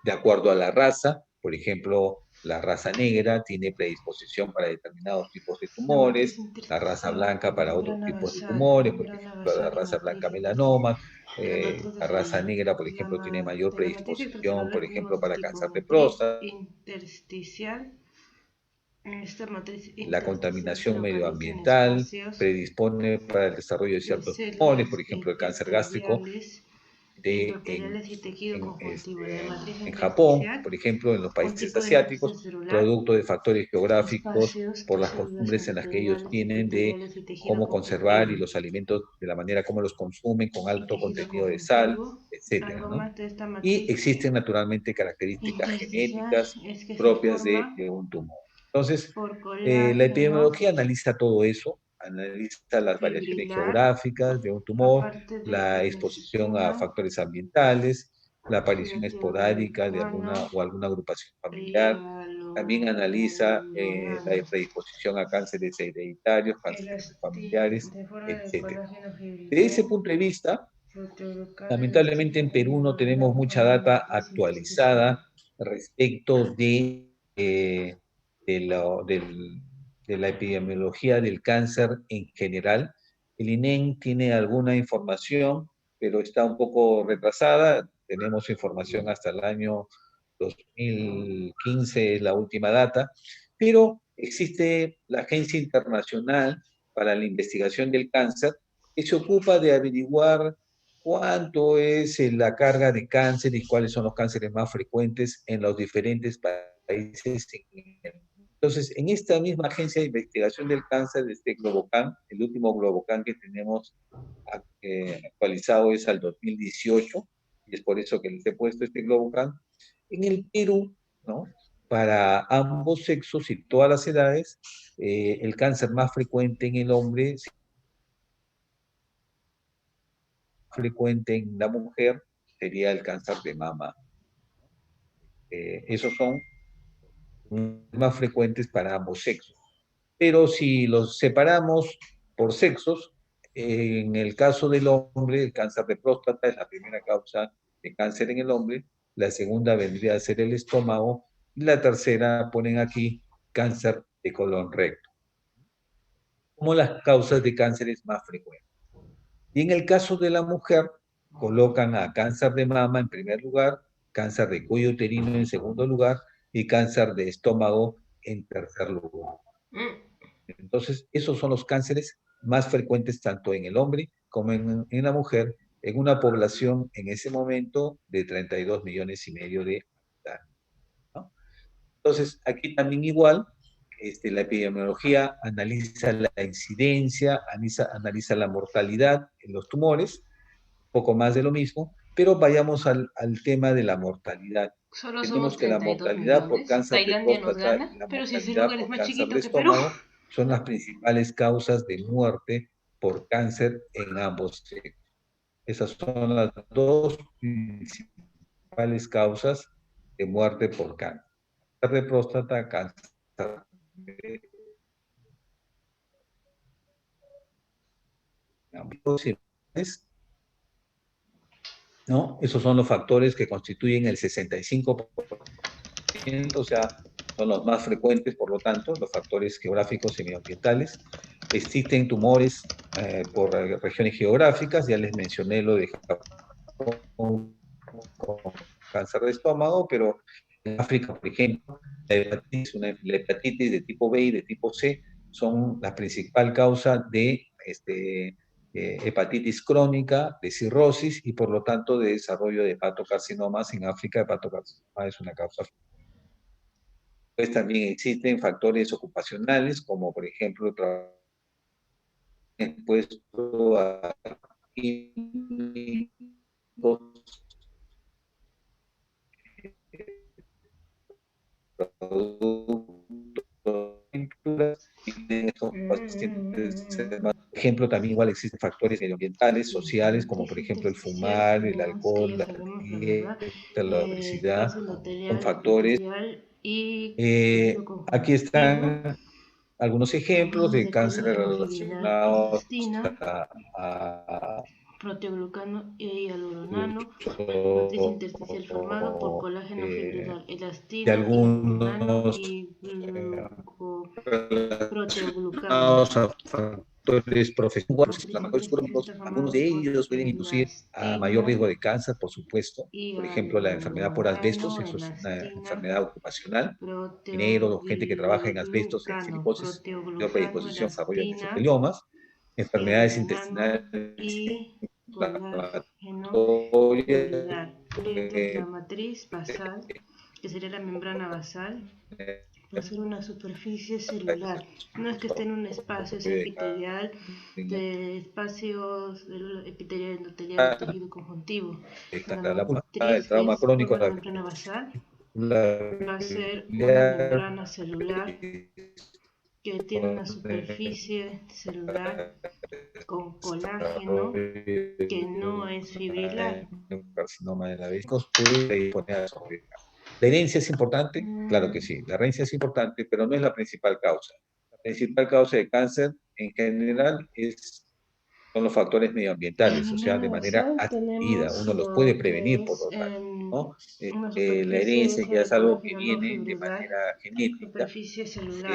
de acuerdo a la raza. Por ejemplo, la raza negra tiene predisposición para determinados tipos de la matriz tumores, la raza intersticial, blanca para otros membrana tipos de basal, tumores, por membrana ejemplo, la basal y raza blanca macrófagos. melanoma, La matriz la raza negra, por la ejemplo, tiene mayor de la matriz predisposición, extracelular por tenemos ejemplo, dos para tipos, cáncer de matriz próstata. intersticial. Esta matriz La intersticial se contaminación localiza en medioambiental espacios predispone para el desarrollo de de ciertos tumores, células por ejemplo, el cáncer gástrico epiteliales de, endoteliales y tejido en, conjuntivo. La matriz en Japón, intersticial, por ejemplo, en los un países tipo de matriz asiáticos, celular, producto de factores geográficos, espacios por de las células costumbres en las que ellos endoteliales, tienen de epiteliales y tejido cómo conservar y conjuntivo. los alimentos de la manera como los consumen, con Y alto tejido contenido de sal, conjuntivo. etcétera, Algo ¿no? más de esta Y matriz existen naturalmente características intersticial genéticas es que se propias forma de un tumor. Entonces, por la colágeno epidemiología analiza todo eso, analiza las variaciones fibrilar, geográficas de un tumor, aparte de la exposición a elastina, factores ambientales, la aparición relativo esporádica de americano, alguna agrupación familiar. También analiza la rialonano, predisposición a cánceres hereditarios, cánceres familiares, de forma de etc. colágeno Desde fibrilar, ese punto de vista, lamentablemente elastina, en Perú no tenemos de mucha forma de data matriz intersticial. actualizada respecto de, la, de la epidemiología del cáncer en general. El INEM tiene alguna información, pero está un poco retrasada. Tenemos información hasta el año 2015, es la última data, pero existe la Agencia Internacional para la Investigación del Cáncer, que se ocupa de averiguar cuánto es la carga de cáncer y cuáles son los cánceres más frecuentes en los diferentes países Entonces, en esta misma agencia de investigación del cáncer, de este Globocan, el último Globocan que tenemos actualizado es al 2018, y es por eso que les he puesto este Globocan, en el Perú, ¿no? Para ambos sexos y todas las edades, el cáncer más frecuente en el hombre, frecuente en la mujer, sería el cáncer de mama. Esos son más frecuentes para ambos sexos. Pero si los separamos por sexos, en el caso del hombre, el cáncer de próstata es la primera causa de cáncer en el hombre, la segunda vendría a ser el estómago, y la tercera ponen aquí cáncer de colon recto, como las causas de cánceres más frecuentes. Y en el caso de la mujer, colocan a cáncer de mama en primer lugar, cáncer de cuello uterino en segundo lugar y cáncer de estómago en tercer lugar. Entonces, esos son los cánceres más frecuentes tanto en el hombre como en la mujer, en una población en ese momento de 32 millones y medio de habitantes, ¿no? Entonces, aquí también igual, la epidemiología analiza la incidencia, analiza la mortalidad en los tumores, poco más de lo mismo, pero vayamos al tema de la mortalidad. Solo somos Tenemos que la 32 mortalidad por millones. cáncer de Tailandia nos próstata y gana, la pero si ese mortalidad lugar es por más cáncer de chiquito que Perú. estómago son las principales causas de muerte por cáncer en ambos sexos. Esas son las dos principales causas de muerte por cáncer. Cáncer de próstata, cáncer de ambos sexos, ¿no? Esos son los factores que constituyen el 65%, o sea, son los más frecuentes, por lo tanto, los factores geográficos y medioambientales. Existen tumores por regiones geográficas, ya les mencioné lo de Japón con cáncer de estómago, pero en África, por ejemplo, la hepatitis de tipo B y de tipo C son la principal causa de hepatitis crónica, de cirrosis y por lo tanto de desarrollo de hepatocarcinomas. En África, hepatocarcinoma es una causa. Pues también existen factores ocupacionales, como por ejemplo el trabajo expuesto a químicos, por ejemplo, también igual existen factores medioambientales, sociales, como por Matriz ejemplo el intersticial, fumar, el tenemos que alcohol, ya la sabemos la verdad, dieta, la obesidad, espacio son endotelial, factores. epitelial y tejido Aquí conjuntivo. están algunos ejemplos Hablamos de de cuál es cánceres la fibrilar relacionados intestina, a proteoglucano y hialuronano, matriz uso intersticial formado por colágeno fibrilar, de elastina, hialuronano algunos y proteoglucano. relacionados a factores profesionales, Matriz inflamatorios intersticial crónicos. está Algunos formado de por ellos pueden inducir a mayor elastina, riesgo de cáncer, por supuesto. Por ejemplo, la enfermedad por asbestos, hialuronano, eso es una elastina, enfermedad ocupacional. Mineros o gente que trabaja en asbestos, en proteoglucano, silicosis, mayor proteoglucano, predisposición a desarrollo de elastina, mesoteliomas, enfermedades hialuronano intestinales y colágeno inflamatorias, fibrilar. Entonces la matriz basal, que sería la membrana basal, va a ser una superficie celular. No es que esté en un espacio epitelial, de espacios epitelial, endotelial o tejido conjuntivo. La el matriz trauma es crónico, una la membrana basal, va a ser una biliar, membrana celular que tiene una superficie celular con colágeno que no es fibrilar. carcinoma de la vesícula puede predisponer a desarrollar. ¿La herencia es importante? Claro que sí, la herencia es importante, pero no es la principal causa. La principal causa de cáncer en general son los factores En la medioambientales, o sea, de membrana manera basal adquirida, tenemos uno los puede lo prevenir, que por es lo tanto, ¿no? una La superficie herencia hecha ya de es algo que colágeno no viene de fibrilar, manera genética. superficie celular.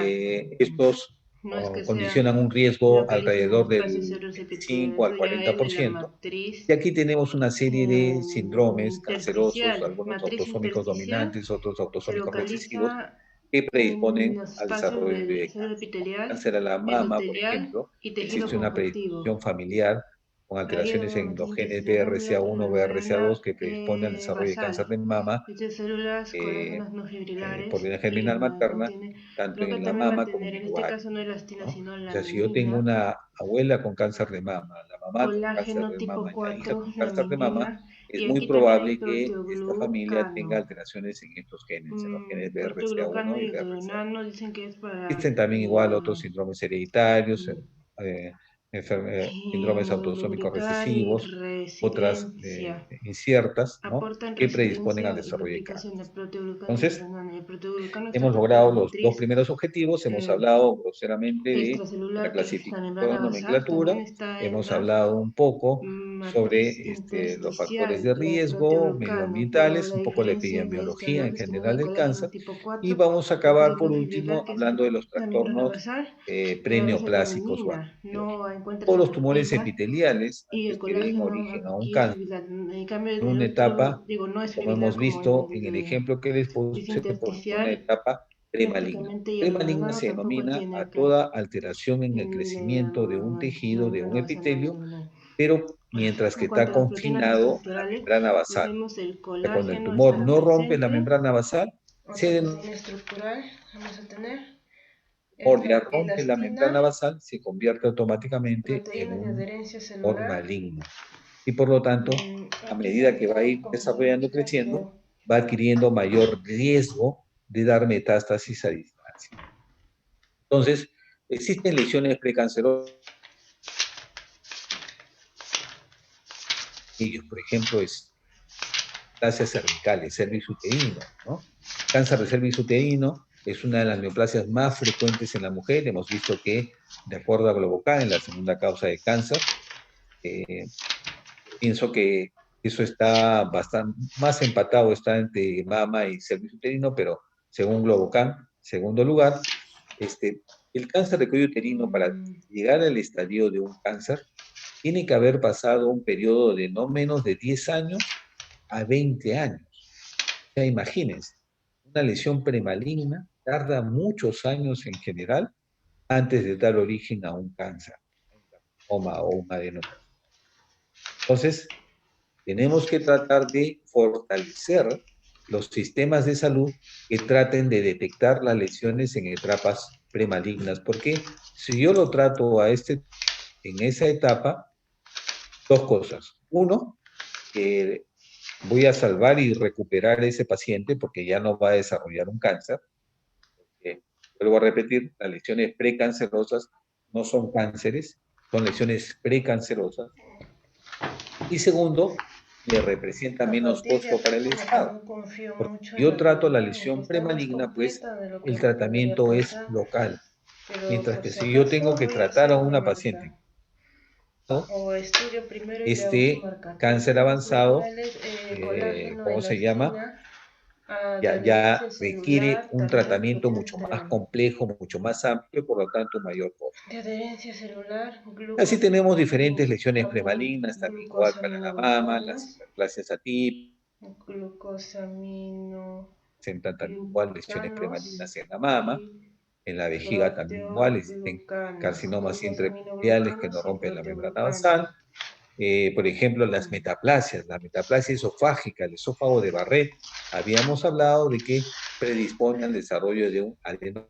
Estos No es que sea condicionan un riesgo localiza en el alrededor espacio del celular epitelial, 25 eso al ya es de la 40%. matriz Y aquí tenemos una serie de síndromes cancerosos, intersticial. algunos Matriz autosómicos intersticial dominantes, otros se autosómicos recesivos, localiza que en predisponen los al espacios desarrollo del de células cáncer. epitelial, Cáncer a la mama, por endotelial ejemplo, y tejido existe una conjuntivo. predisposición familiar con Ahí alteraciones en los tiene que genes ser núcleo, BRCA1, BRCA2 que predisponen al desarrollo de cáncer basal. de mama De células colágenas no por fibrilares vía y germinal materna, contiene, tanto creo que en la también va a mama como tener, en en el este ovario, caso no elastina, ¿no? sino O sea, si yo tengo laminina, una abuela con cáncer de mama, la mamá con cáncer colágeno de tipo mama y la hija 4, con cáncer de mama, laminina, es y muy aquí también hay probable que esta familia tenga proteoglucano. alteraciones en estos genes, en los genes Proteoglucano BRCA1 y y BRCA2. etoronano dicen que es para Existen también igual otros síndromes hereditarios, mm, eh, síndromes autosómicos lubricar y recesivos, otras resiliencia. inciertas, ¿no? Aportan Que predisponen al resiliencia y desarrollo de duplicación cáncer. de proteoglucano y Entonces, etoronano. El proteoglucano está hemos presente en la logrado los dos matriz primeros objetivos, hemos eh, hablado groseramente de la extracelular y la clasificación, membrana basal. También nomenclatura, está en hemos la hablado un poco sobre matriz los factores de intersticial, riesgo proteoglucano, pero medioambientales, la un poco la diferencia de este epidemiología en análisis es que en uno general hay del colágeno cáncer, tipo y 4, vamos a acabar factores por no último fibrilar, que es hablando de los la membrana trastornos basal, y la base preneoplásicos o laminina, anteriores. no encuentra Todos los tumores simetría, epiteliales, y el antes que den colágeno origen a un aquí es cáncer, fibrilar. En cambio, en el una otro, etapa, digo, no es como fibrilar hemos como en visto el en el de ejemplo que les matriz puse, por una intersticial, etapa premaligna. prácticamente, y el Premaligna etoronano se tampoco denomina tiene a acá toda alteración en el el crecimiento de un la tejido, de un membrana basal, no, epitelio, no, no. pero mientras que En cuanto está a las proteínas confinado a la estructurales, membrana basal. tenemos el Cuando el colágeno tumor estará no rompe la presente. membrana basal, Otra se proteína estructural vamos a tener es tumor ya la rompe la membrana elastina, basal, se convierte automáticamente en proteínas de un adherencia tumor celular. maligno. Y por lo tanto, a Aquí medida que va a tendríamos ir como desarrollando, muestra, creciendo, creo. va adquiriendo mayor riesgo de dar metástasis a distancia. Entonces, existen lesiones precancerosas, por ejemplo, es neoplasias cervicales, cervix uterino, ¿no? Cáncer de cervix uterino es una de las neoplasias más frecuentes en la mujer. Hemos visto que, de acuerdo a Globocan, es la segunda causa de cáncer. Pienso que eso está bastante más empatado, está entre mama y cervix uterino, pero según Globocan, segundo lugar, el cáncer de cuello uterino, para llegar al estadio de un cáncer, tiene que haber pasado un periodo de no menos de 10 años a 20 años. O sea, imagínense, una lesión premaligna tarda muchos años en general antes de dar origen a un cáncer, un carcinoma o un adenoma. Entonces, tenemos que tratar de fortalecer los sistemas de salud que traten de detectar las lesiones en etapas premalignas, porque si yo lo trato en esa etapa, dos cosas. Uno, voy a salvar y recuperar a ese paciente porque ya no va a desarrollar un cáncer. Vuelvo a repetir, las lesiones precancerosas no son cánceres, son lesiones precancerosas. Y segundo, me representa A menos partir de costo para acá el como que Estado. no confío Porque mucho si en yo la trato la teoría, aunque lesión está más premaligna, pues completa de lo que el uno podría tratamiento es pensar, local. pero Mientras por que si si yo tengo acaso que voy a tratar a hacer una una marca. paciente, ¿no? O estudio primero y le hago su marca. Cáncer Proteínas avanzado, cerebrales, colágeno, ¿cómo se llama? elastina, de Ya adherencia requiere celular, un también tratamiento proteínas mucho más complejo, mucho más amplio, por lo tanto mayor costo. de adherencia celular, Así tenemos diferentes lesiones premalignas, también igual para la mama, las glucosaminoglicanos, hiperplasias atípicas, glucosaminoglicanos presentan también igual lesiones premalignas en la mama, y en la vejiga también igual, existen proteoglucanos, carcinomas intraepiteliales que no glucosaminoglicanos y rompen la membrana proteoglucanos. basal. Por ejemplo, las metaplasias, la metaplasia esofágica, el esófago de Barrett, habíamos hablado de que predispone al desarrollo de un adenoma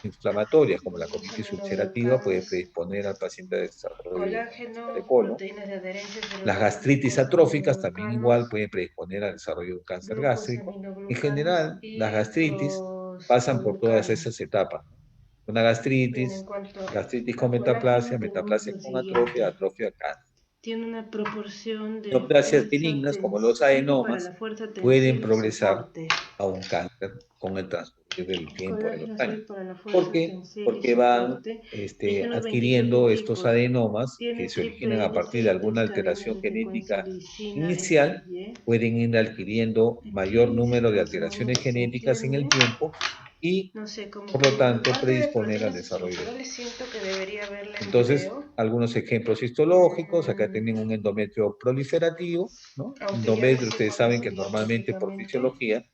inflamatoria, como la colitis ulcerativa, puede Glucosaminoglicanos, predisponer al paciente a desarrollo de cáncer de colágeno, colon. proteínas de adherencia Las celular, gastritis atróficas también igual glucosaminoglicanos, pueden predisponer al desarrollo de un cáncer gástrico. En glucosaminoglicanos general, las y gastritis pasan por todas prostaglucanos. esas etapas, ¿no? Una Bien, en gastritis, cuanto gastritis con a colágeno metaplasia, tenemos metaplasia lo con atrofia, siguiente. atrofia cáncer. Tiene una proporción de Neoplasias fuerza benignas, como los tensil para la adenomas, fuerza pueden tensil y progresar soporte. a un cáncer con el transcurrir del tiempo de los Colágeno sirve años. para la ¿Por fuerza qué? tensil y Porque van soporte. Existen los 27 adquiriendo estos tipos. adenomas que Tiene se triple originan a partir de hélice y alguna 3 cadenas alteración de secuencia genética lisina inicial, XY. pueden ir adquiriendo mayor Aquí, si número de más o menos alteraciones se genéticas en entiende, el tiempo y, no sé, como por que lo en tanto, parte de predisponer al proteínas desarrollo de estructurales siento que debería verla en entonces, video. algunos ejemplos histológicos, acá tienen un endometrio proliferativo, ¿no? Aunque ya no Endometrio, se ustedes saben conoce que normalmente por científicamente. fisiología,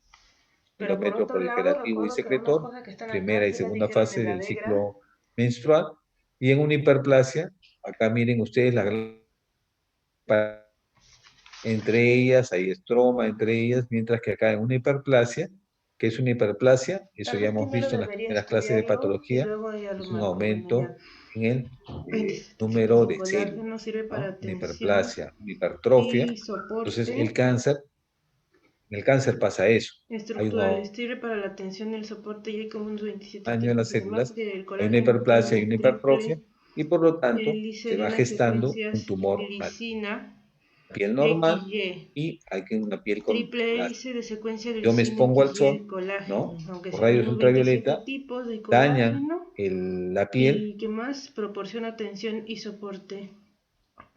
Pero por endometrio otro lado, proliferativo y recuerdo que unas secretor, cosas que están acá primera y sí las segunda dijeron fase en la del DEGRA, ciclo menstrual, Y en una hiperplasia, acá miren ustedes entre ellas hay estroma, entre ellas, mientras que acá en una hiperplasia, que es una hiperplasia, eso Tal ya vez hemos primero visto en las debería primeras clases de estudiarlo y patología, luego ya lo es un marco. Bueno, ya. aumento en el El número de células, colágeno sirve para ¿no? Una atención hiperplasia, una hipertrofia. y Entonces, soporte en el cáncer pasa eso. Hay estructural. un Sirve para la atención y el soporte y hay como unos 27 daño en las tipos. Además células, del hay una colágeno hiperplasia y tiene una hipertrofia, triple y por lo tanto se va glicerina, gestando un secuencias tumor mal. glicina Piel normal XY. y hay que una piel con Triple las. hélice de secuencia Yo me glicina expongo al XY el sol, colágeno, ¿no? aunque Los sean rayos unos 27 ultravioleta tipos de dañan colágeno la piel, y que más proporciona tensión y soporte.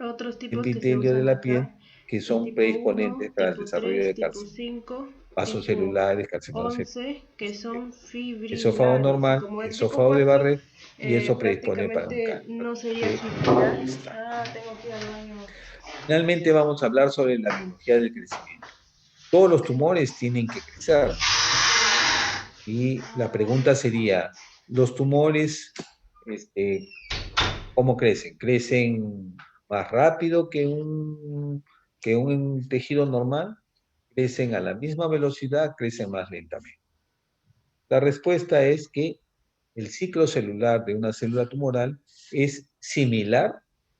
Otros el tipos que se epitelio de usan la piel, acá, que el son tipo 1, predisponentes para el tipo desarrollo 3, de tipo cáncer, 5, vasos tipo celulares, carcinomas, 11, que son esófago fibrilares. Y normal, como el tipo esófago de 4, Barrett, y eso predispone para un prácticamente cáncer no sería de fibrilar. testículo. Tengo que ir al baño. Finalmente vamos a hablar sobre la biología del crecimiento. Todos los tumores tienen que crecer. Y la pregunta sería, ¿los tumores, cómo crecen? ¿Crecen más rápido que un tejido normal? ¿Crecen a la misma velocidad? ¿Crecen más lentamente? La respuesta es que el ciclo celular de una célula tumoral es similar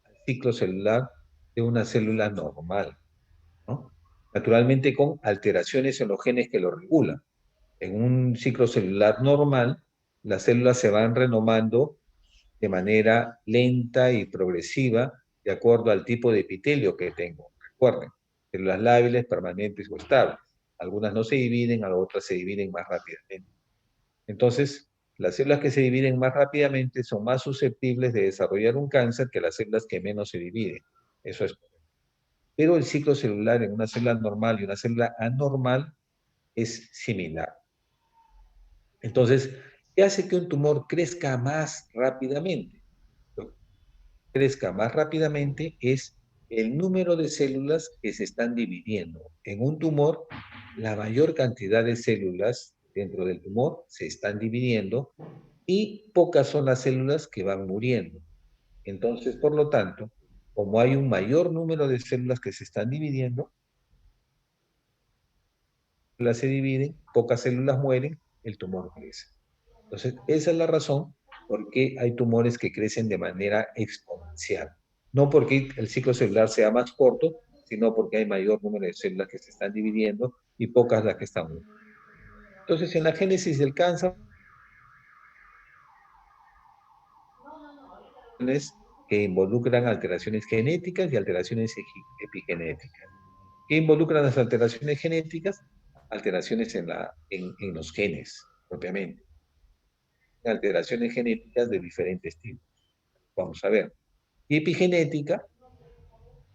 al ciclo celular de una célula normal, ¿no? Naturalmente con alteraciones en los genes que lo regulan. En un ciclo celular normal, las células se van renomando de manera lenta y progresiva de acuerdo al tipo de epitelio que tengo. Recuerden, células lábiles, permanentes o estables. Algunas no se dividen, a otras se dividen más rápidamente. Entonces, las células que se dividen más rápidamente son más susceptibles de desarrollar un cáncer que las células que menos se dividen. Eso es. Pero el ciclo celular en una célula normal y una célula anormal es similar. Entonces, ¿qué hace que un tumor crezca más rápidamente? Lo que crezca más rápidamente es el número de células que se están dividiendo. En un tumor, la mayor cantidad de células dentro del tumor se están dividiendo y pocas son las células que van muriendo. Entonces, por lo tanto, como hay un mayor número de células que se están dividiendo, las se dividen, pocas células mueren, el tumor crece. Entonces, esa es la razón por qué hay tumores que crecen de manera exponencial. No porque el ciclo celular sea más corto, sino porque hay mayor número de células que se están dividiendo y pocas las que están muriendo. Entonces, en la génesis del cáncer, que involucran alteraciones genéticas y alteraciones epigenéticas. ¿Qué involucran las alteraciones genéticas? Alteraciones en los genes, propiamente. Alteraciones genéticas de diferentes tipos. Vamos a ver. Y epigenética,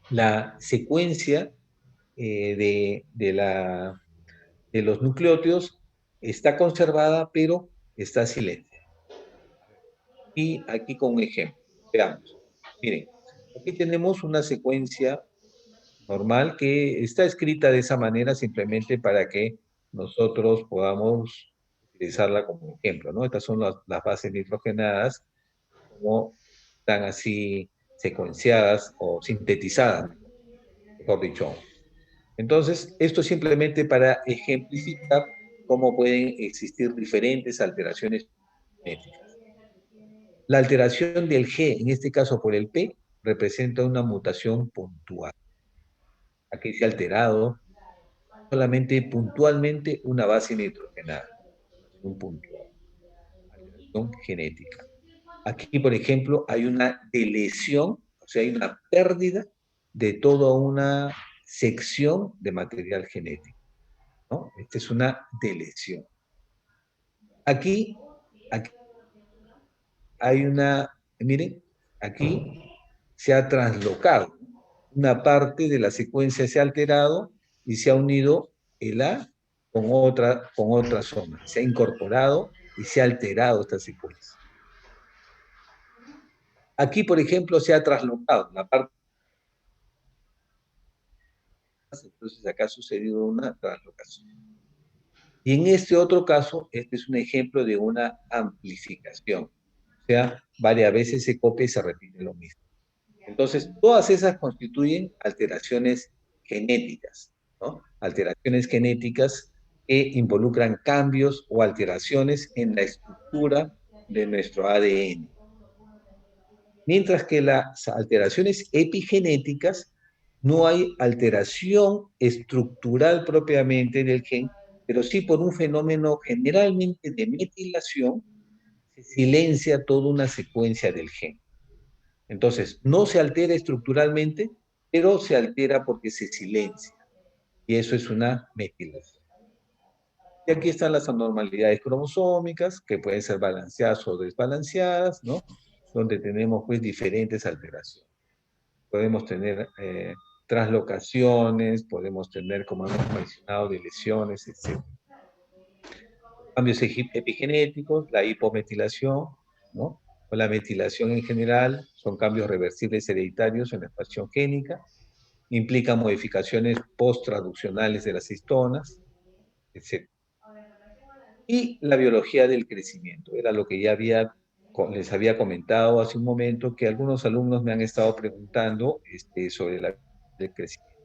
la secuencia de los nucleótidos está conservada, pero está silenciada. Y aquí con un ejemplo. Veamos. Miren, aquí tenemos una secuencia normal que está escrita de esa manera simplemente para que nosotros podamos utilizarla como ejemplo, ¿no? Estas son las bases nitrogenadas, como están así secuenciadas o sintetizadas, mejor dicho. Entonces, esto es simplemente para ejemplificar cómo pueden existir diferentes alteraciones genéticas. La alteración del G, en este caso por el P, representa una mutación puntual. Aquí se ha alterado solamente puntualmente una base nitrogenada, un puntual, alteración genética. Aquí, por ejemplo, hay una deleción, o sea, hay una pérdida de toda una sección de material genético, ¿no? Esta es una deleción. Aquí hay miren, aquí se ha translocado. Una parte de la secuencia se ha alterado y se ha unido el A con otra zona. Se ha incorporado y se ha alterado esta secuencia. Aquí, por ejemplo, se ha traslocado la parte. Entonces acá ha sucedido una translocación. Y en este otro caso, este es un ejemplo de una amplificación. sea, varias veces se copia y se repite lo mismo. Entonces, todas esas constituyen alteraciones genéticas, ¿no? Alteraciones genéticas que involucran cambios o alteraciones en la estructura de nuestro ADN. Mientras que las alteraciones epigenéticas, no hay alteración estructural propiamente del gen, pero sí por un fenómeno generalmente de metilación, se silencia toda una secuencia del gen. Entonces, no se altera estructuralmente, pero se altera porque se silencia. Y eso es una metilación. Y aquí están las anormalidades cromosómicas, que pueden ser balanceadas o desbalanceadas, ¿no? Donde tenemos pues diferentes alteraciones. Podemos tener translocaciones, podemos tener, como hemos mencionado, de lesiones, etc. Cambios epigenéticos, la hipometilación, ¿no? O la metilación en general, son cambios reversibles hereditarios en la expresión génica, implican modificaciones post-traduccionales de las histonas, etc. Y la biología del crecimiento, era lo que ya les había comentado hace un momento, que algunos alumnos me han estado preguntando sobre el crecimiento.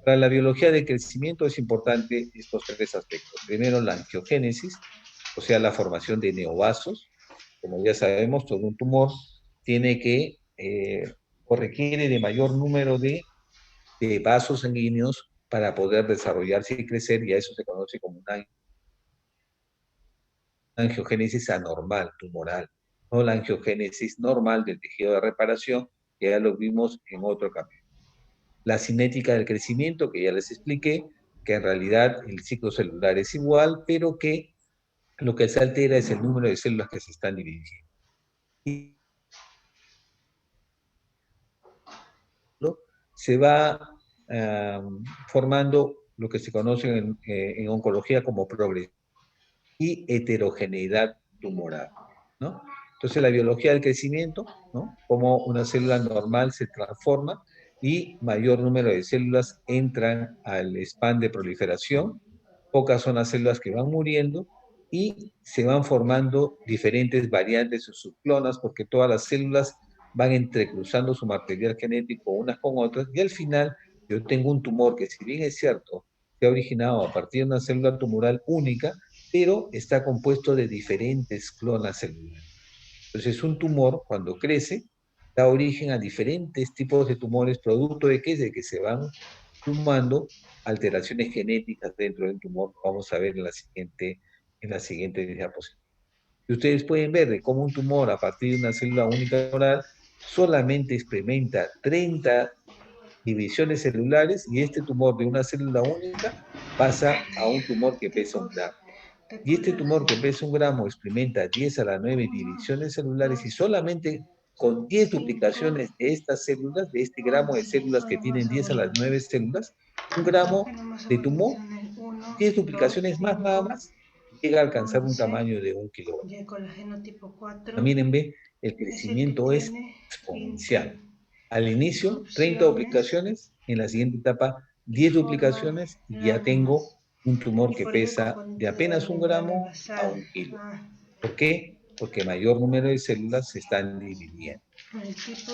Para la biología del crecimiento es importante estos tres aspectos. Primero, la angiogénesis, o sea, la formación de neovasos. Como ya sabemos, todo un tumor tiene que, o requiere de mayor número de vasos sanguíneos para poder desarrollarse y crecer, y a eso se conoce como una angiogénesis anormal, tumoral, no la angiogénesis normal del tejido de reparación, que ya lo vimos en otro capítulo. La cinética del crecimiento, que ya les expliqué, que en realidad el ciclo celular es igual, pero que lo que se altera es el número de células que se están dividiendo. Y se va formando lo que se conoce en oncología como progresión y heterogeneidad tumoral, ¿no? Entonces la biología del crecimiento, ¿no? Como una célula normal se transforma y mayor número de células entran al span de proliferación, pocas son las células que van muriendo y se van formando diferentes variantes o subclonas porque todas las células van entrecruzando su material genético unas con otras y al final yo tengo un tumor que, si bien es cierto, se ha originado a partir de una célula tumoral única, pero está compuesto de diferentes clonas celulares. Entonces, un tumor, cuando crece, da origen a diferentes tipos de tumores, producto de qué? De que se van sumando alteraciones genéticas dentro del tumor. Vamos a ver en la siguiente diapositiva. Y ustedes pueden ver de cómo un tumor, a partir de una célula única tumoral, solamente experimenta 30 divisiones celulares, y este tumor de una célula única pasa a un tumor que pesa 1 gramo. Y este tumor que pesa 1 gramo experimenta 10 a la 9 divisiones celulares, y solamente con 10 duplicaciones de estas células, de este gramo de células que tienen 10 a las 9 células, 1 gramo de tumor, 10 duplicaciones más nada más, llega a alcanzar un tamaño de 1 kilogramo. Miren, ve, el crecimiento es exponencial. Al inicio, 30 duplicaciones, en la siguiente etapa, 10 duplicaciones, y ya tengo un tumor que pesa de apenas 1 gramo a 1 kilo. ¿Por qué? Porque mayor número de células se están dividiendo.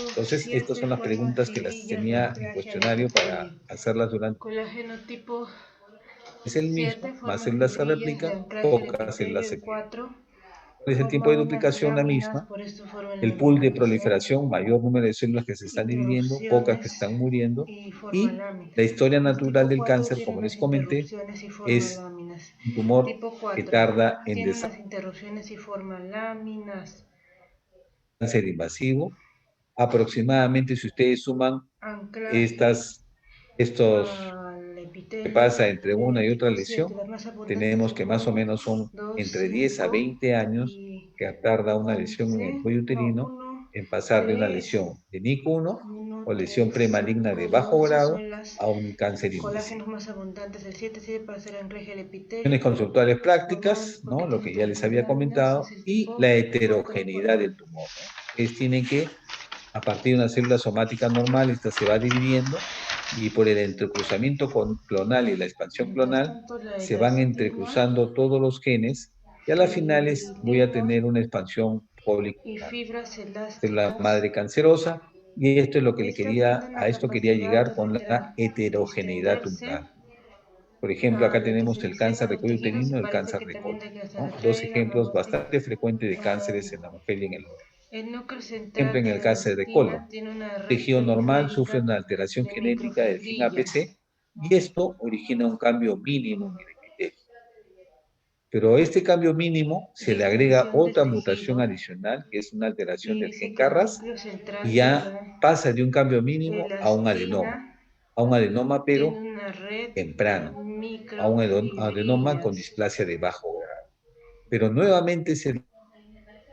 Entonces, estas son las preguntas que las tenía en cuestionario para hacerlas durante... Colágeno tipo Es el mismo, más células se replican, pocas células se pierden. Es el tiempo de forman unas duplicación la láminas, misma. por esto forman El la pool de mimetocel, proliferación, mayor número de células que se están dividiendo, pocas que están muriendo. y forma Y la láminas. historia natural Tipo del 4 cáncer, tiene como les unas comenté, interrupciones y forma es láminas. un tumor Tipo que 4 tarda en tiene desarrollar unas interrupciones y forma láminas. cáncer invasivo. Aproximadamente, si ustedes suman Anclaje estos al que epitelio pasa entre una y otra de lesión, 7, las más abundantes tenemos son que más o 1, menos son 2, entre 10 a 5 20 años y que tarda una lesión en el 11, cuello no, uterino 1, en pasar de una 3, lesión de NIC1 o 1, lesión 3, premaligna 5 de y bajo 11 grado son las a un cáncer invasivo. colágenos más abundantes. El 7 sirve para hacer anclaje al epitelio. Consultuales Normal prácticas, porque ¿no? Lo tiene que ya les interrupciones había láminas, es comentado, el y tipo la 4. heterogeneidad del tumor, ¿no? Ustedes tienen que, a partir de una célula somática normal, esta se va dividiendo, y por el entrecruzamiento clonal y la expansión Mientras clonal, tanto, se van entrecruzando todos los genes, y a las finales voy a tener una expansión y fibras célula elásticas. madre cancerosa, y esto es lo que Brindan a la esto quería capacidad llegar de con la heterogeneidad distenderse. tumoral. Por ejemplo, acá Lo que tenemos se el cáncer distendan de los cuello tejidos y uterino y el parece cáncer que de también colon, de que se ¿no? Dos retrae la ejemplos mamotis. bastante frecuentes de cánceres en la mujer y en el hombre. El núcleo Por ejemplo, central en de el la cáncer de colon, elastina tiene una el red tejido normal sufre periférica una alteración de genética del gen microfibrillas. APC y esto origina un cambio mínimo en el epitelio. Pero a este cambio mínimo se le agrega Distensión del otra mutación tejido adicional, que es una alteración y del dice gen que el Carras, núcleo y central de ya la pasa de un cambio mínimo elastina a un adenoma, tiene pero una red de temprano, a un adenoma con microfibrillas. displasia de bajo grado. Pero nuevamente se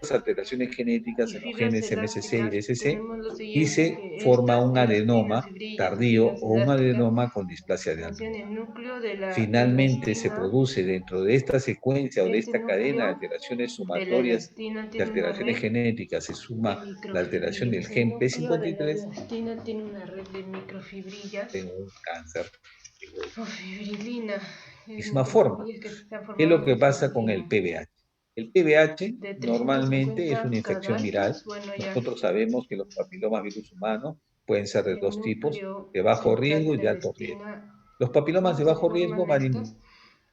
las alteraciones genéticas Y en los fibras genes MSC y elásticas SC tenemos lo y siguiente, se que forma estas un elastinas, adenoma fibrillas o tardío fibras o un elásticas adenoma con displasia de alto. hacen el núcleo de la Finalmente se elastina. produce dentro de esta secuencia o de Este esta cadena de núcleo alteraciones de la sumatorias elastina de tiene una alteraciones red genéticas, se de suma la alteración del microfibrillas. El gen núcleo de la P53 elastina tiene una red de microfibrillas en un cáncer de huevo. o fibrilina, Misma forma. microfibrillas que se están ¿Qué es formando lo en que la pasa con el fibrilina. PBH? El PBH De normalmente es 350 una infección viral. cadaltos, bueno, ya Nosotros sabemos que los papilomas virus humanos pueden ser de el dos tipos, núcleo de bajo central riesgo de y la de alto riesgo. elastina. Los papilomas ¿Cómo de se bajo riesgo forman van estas?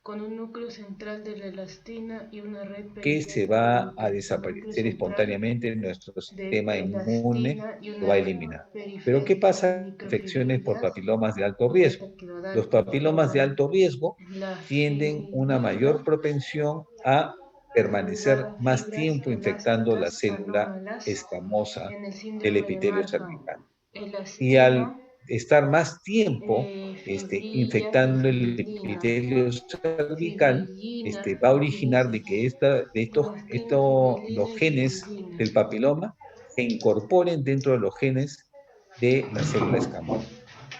Con un núcleo central de la elastina y una red que se periférica de va a microfibrillas. Núcleo desaparecer central espontáneamente en nuestro de sistema inmune, elastina y lo una va a red eliminar. Pero ¿qué periférica de pasa con infecciones por microfibrillas, papilomas de alto riesgo? Los beta-clorodaltos, papilomas de alto riesgo la tienen una fibrina mayor propensión a permanecer formaba más fibras tiempo infectando la elásticas célula anómalas escamosa en el del síndrome de epitelio Marfan. cervical. Y al Elastino, estar más tiempo fibrillas de infectando el fibrilina, epitelio cervical, fibrillina, va a originar fíjense, de que elastina, fibrilina los y genes fibrillina. del papiloma se incorporen dentro de los genes de la célula escamosa.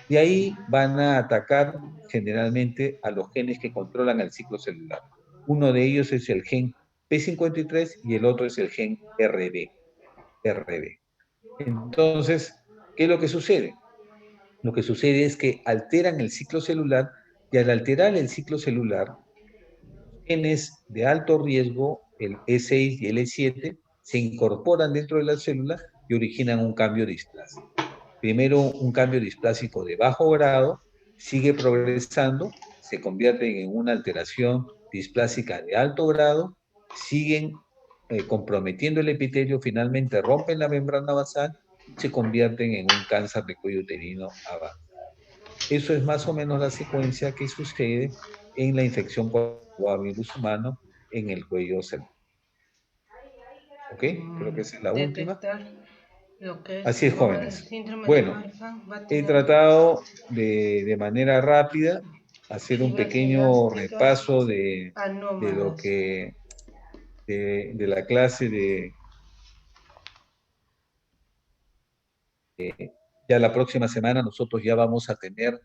Y ahí van a atacar generalmente a los genes que controlan el ciclo celular. Uno de ellos es el gen P53 y el otro es el gen RB. Entonces, ¿qué es lo que sucede? Lo que sucede es que alteran el ciclo celular y al alterar el ciclo celular, genes de alto riesgo, el E6 y el E7, se incorporan dentro de la célula y originan un cambio displásico. Primero un cambio displásico de bajo grado, sigue progresando, se convierte en una alteración displásica de alto grado, siguen comprometiendo el epitelio, finalmente rompen la membrana basal y se convierten en un cáncer de cuello uterino avanzado. Eso es más o menos la secuencia que sucede en la infección por virus humano en el cuello cervical. ¿Ok? Creo que esa es la última. Detectar lo que es Así es, el jóvenes. síndrome de Bueno, Marfan va a he tener tratado de manera rápida hacer un fibras pequeño elásticas repaso de lo anómalas. que, de la clase ya la próxima semana nosotros ya vamos a tener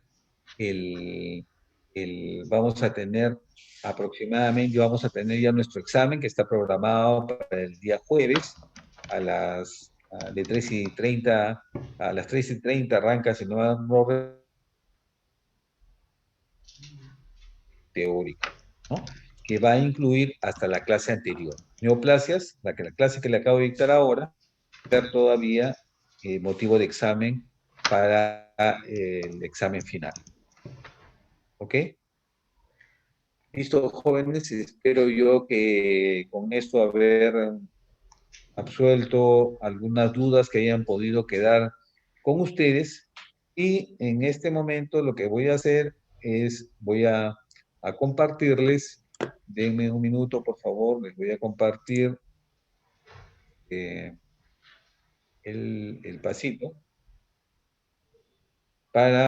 vamos a tener aproximadamente, vamos a tener ya nuestro examen que está programado para el día jueves de 3:30 a las 3:30 arranca, si no teórico, ¿no? Que va a incluir hasta la clase anterior. Neoplasias, la clase que le acabo de dictar ahora, ser todavía motivo de examen para el examen final. ¿Ok? Listo, jóvenes, espero yo que con esto haber absuelto algunas dudas que hayan podido quedar con ustedes. Y en este momento lo que voy a hacer es, voy a compartirles, denme un minuto por favor, les voy a compartir el pasito para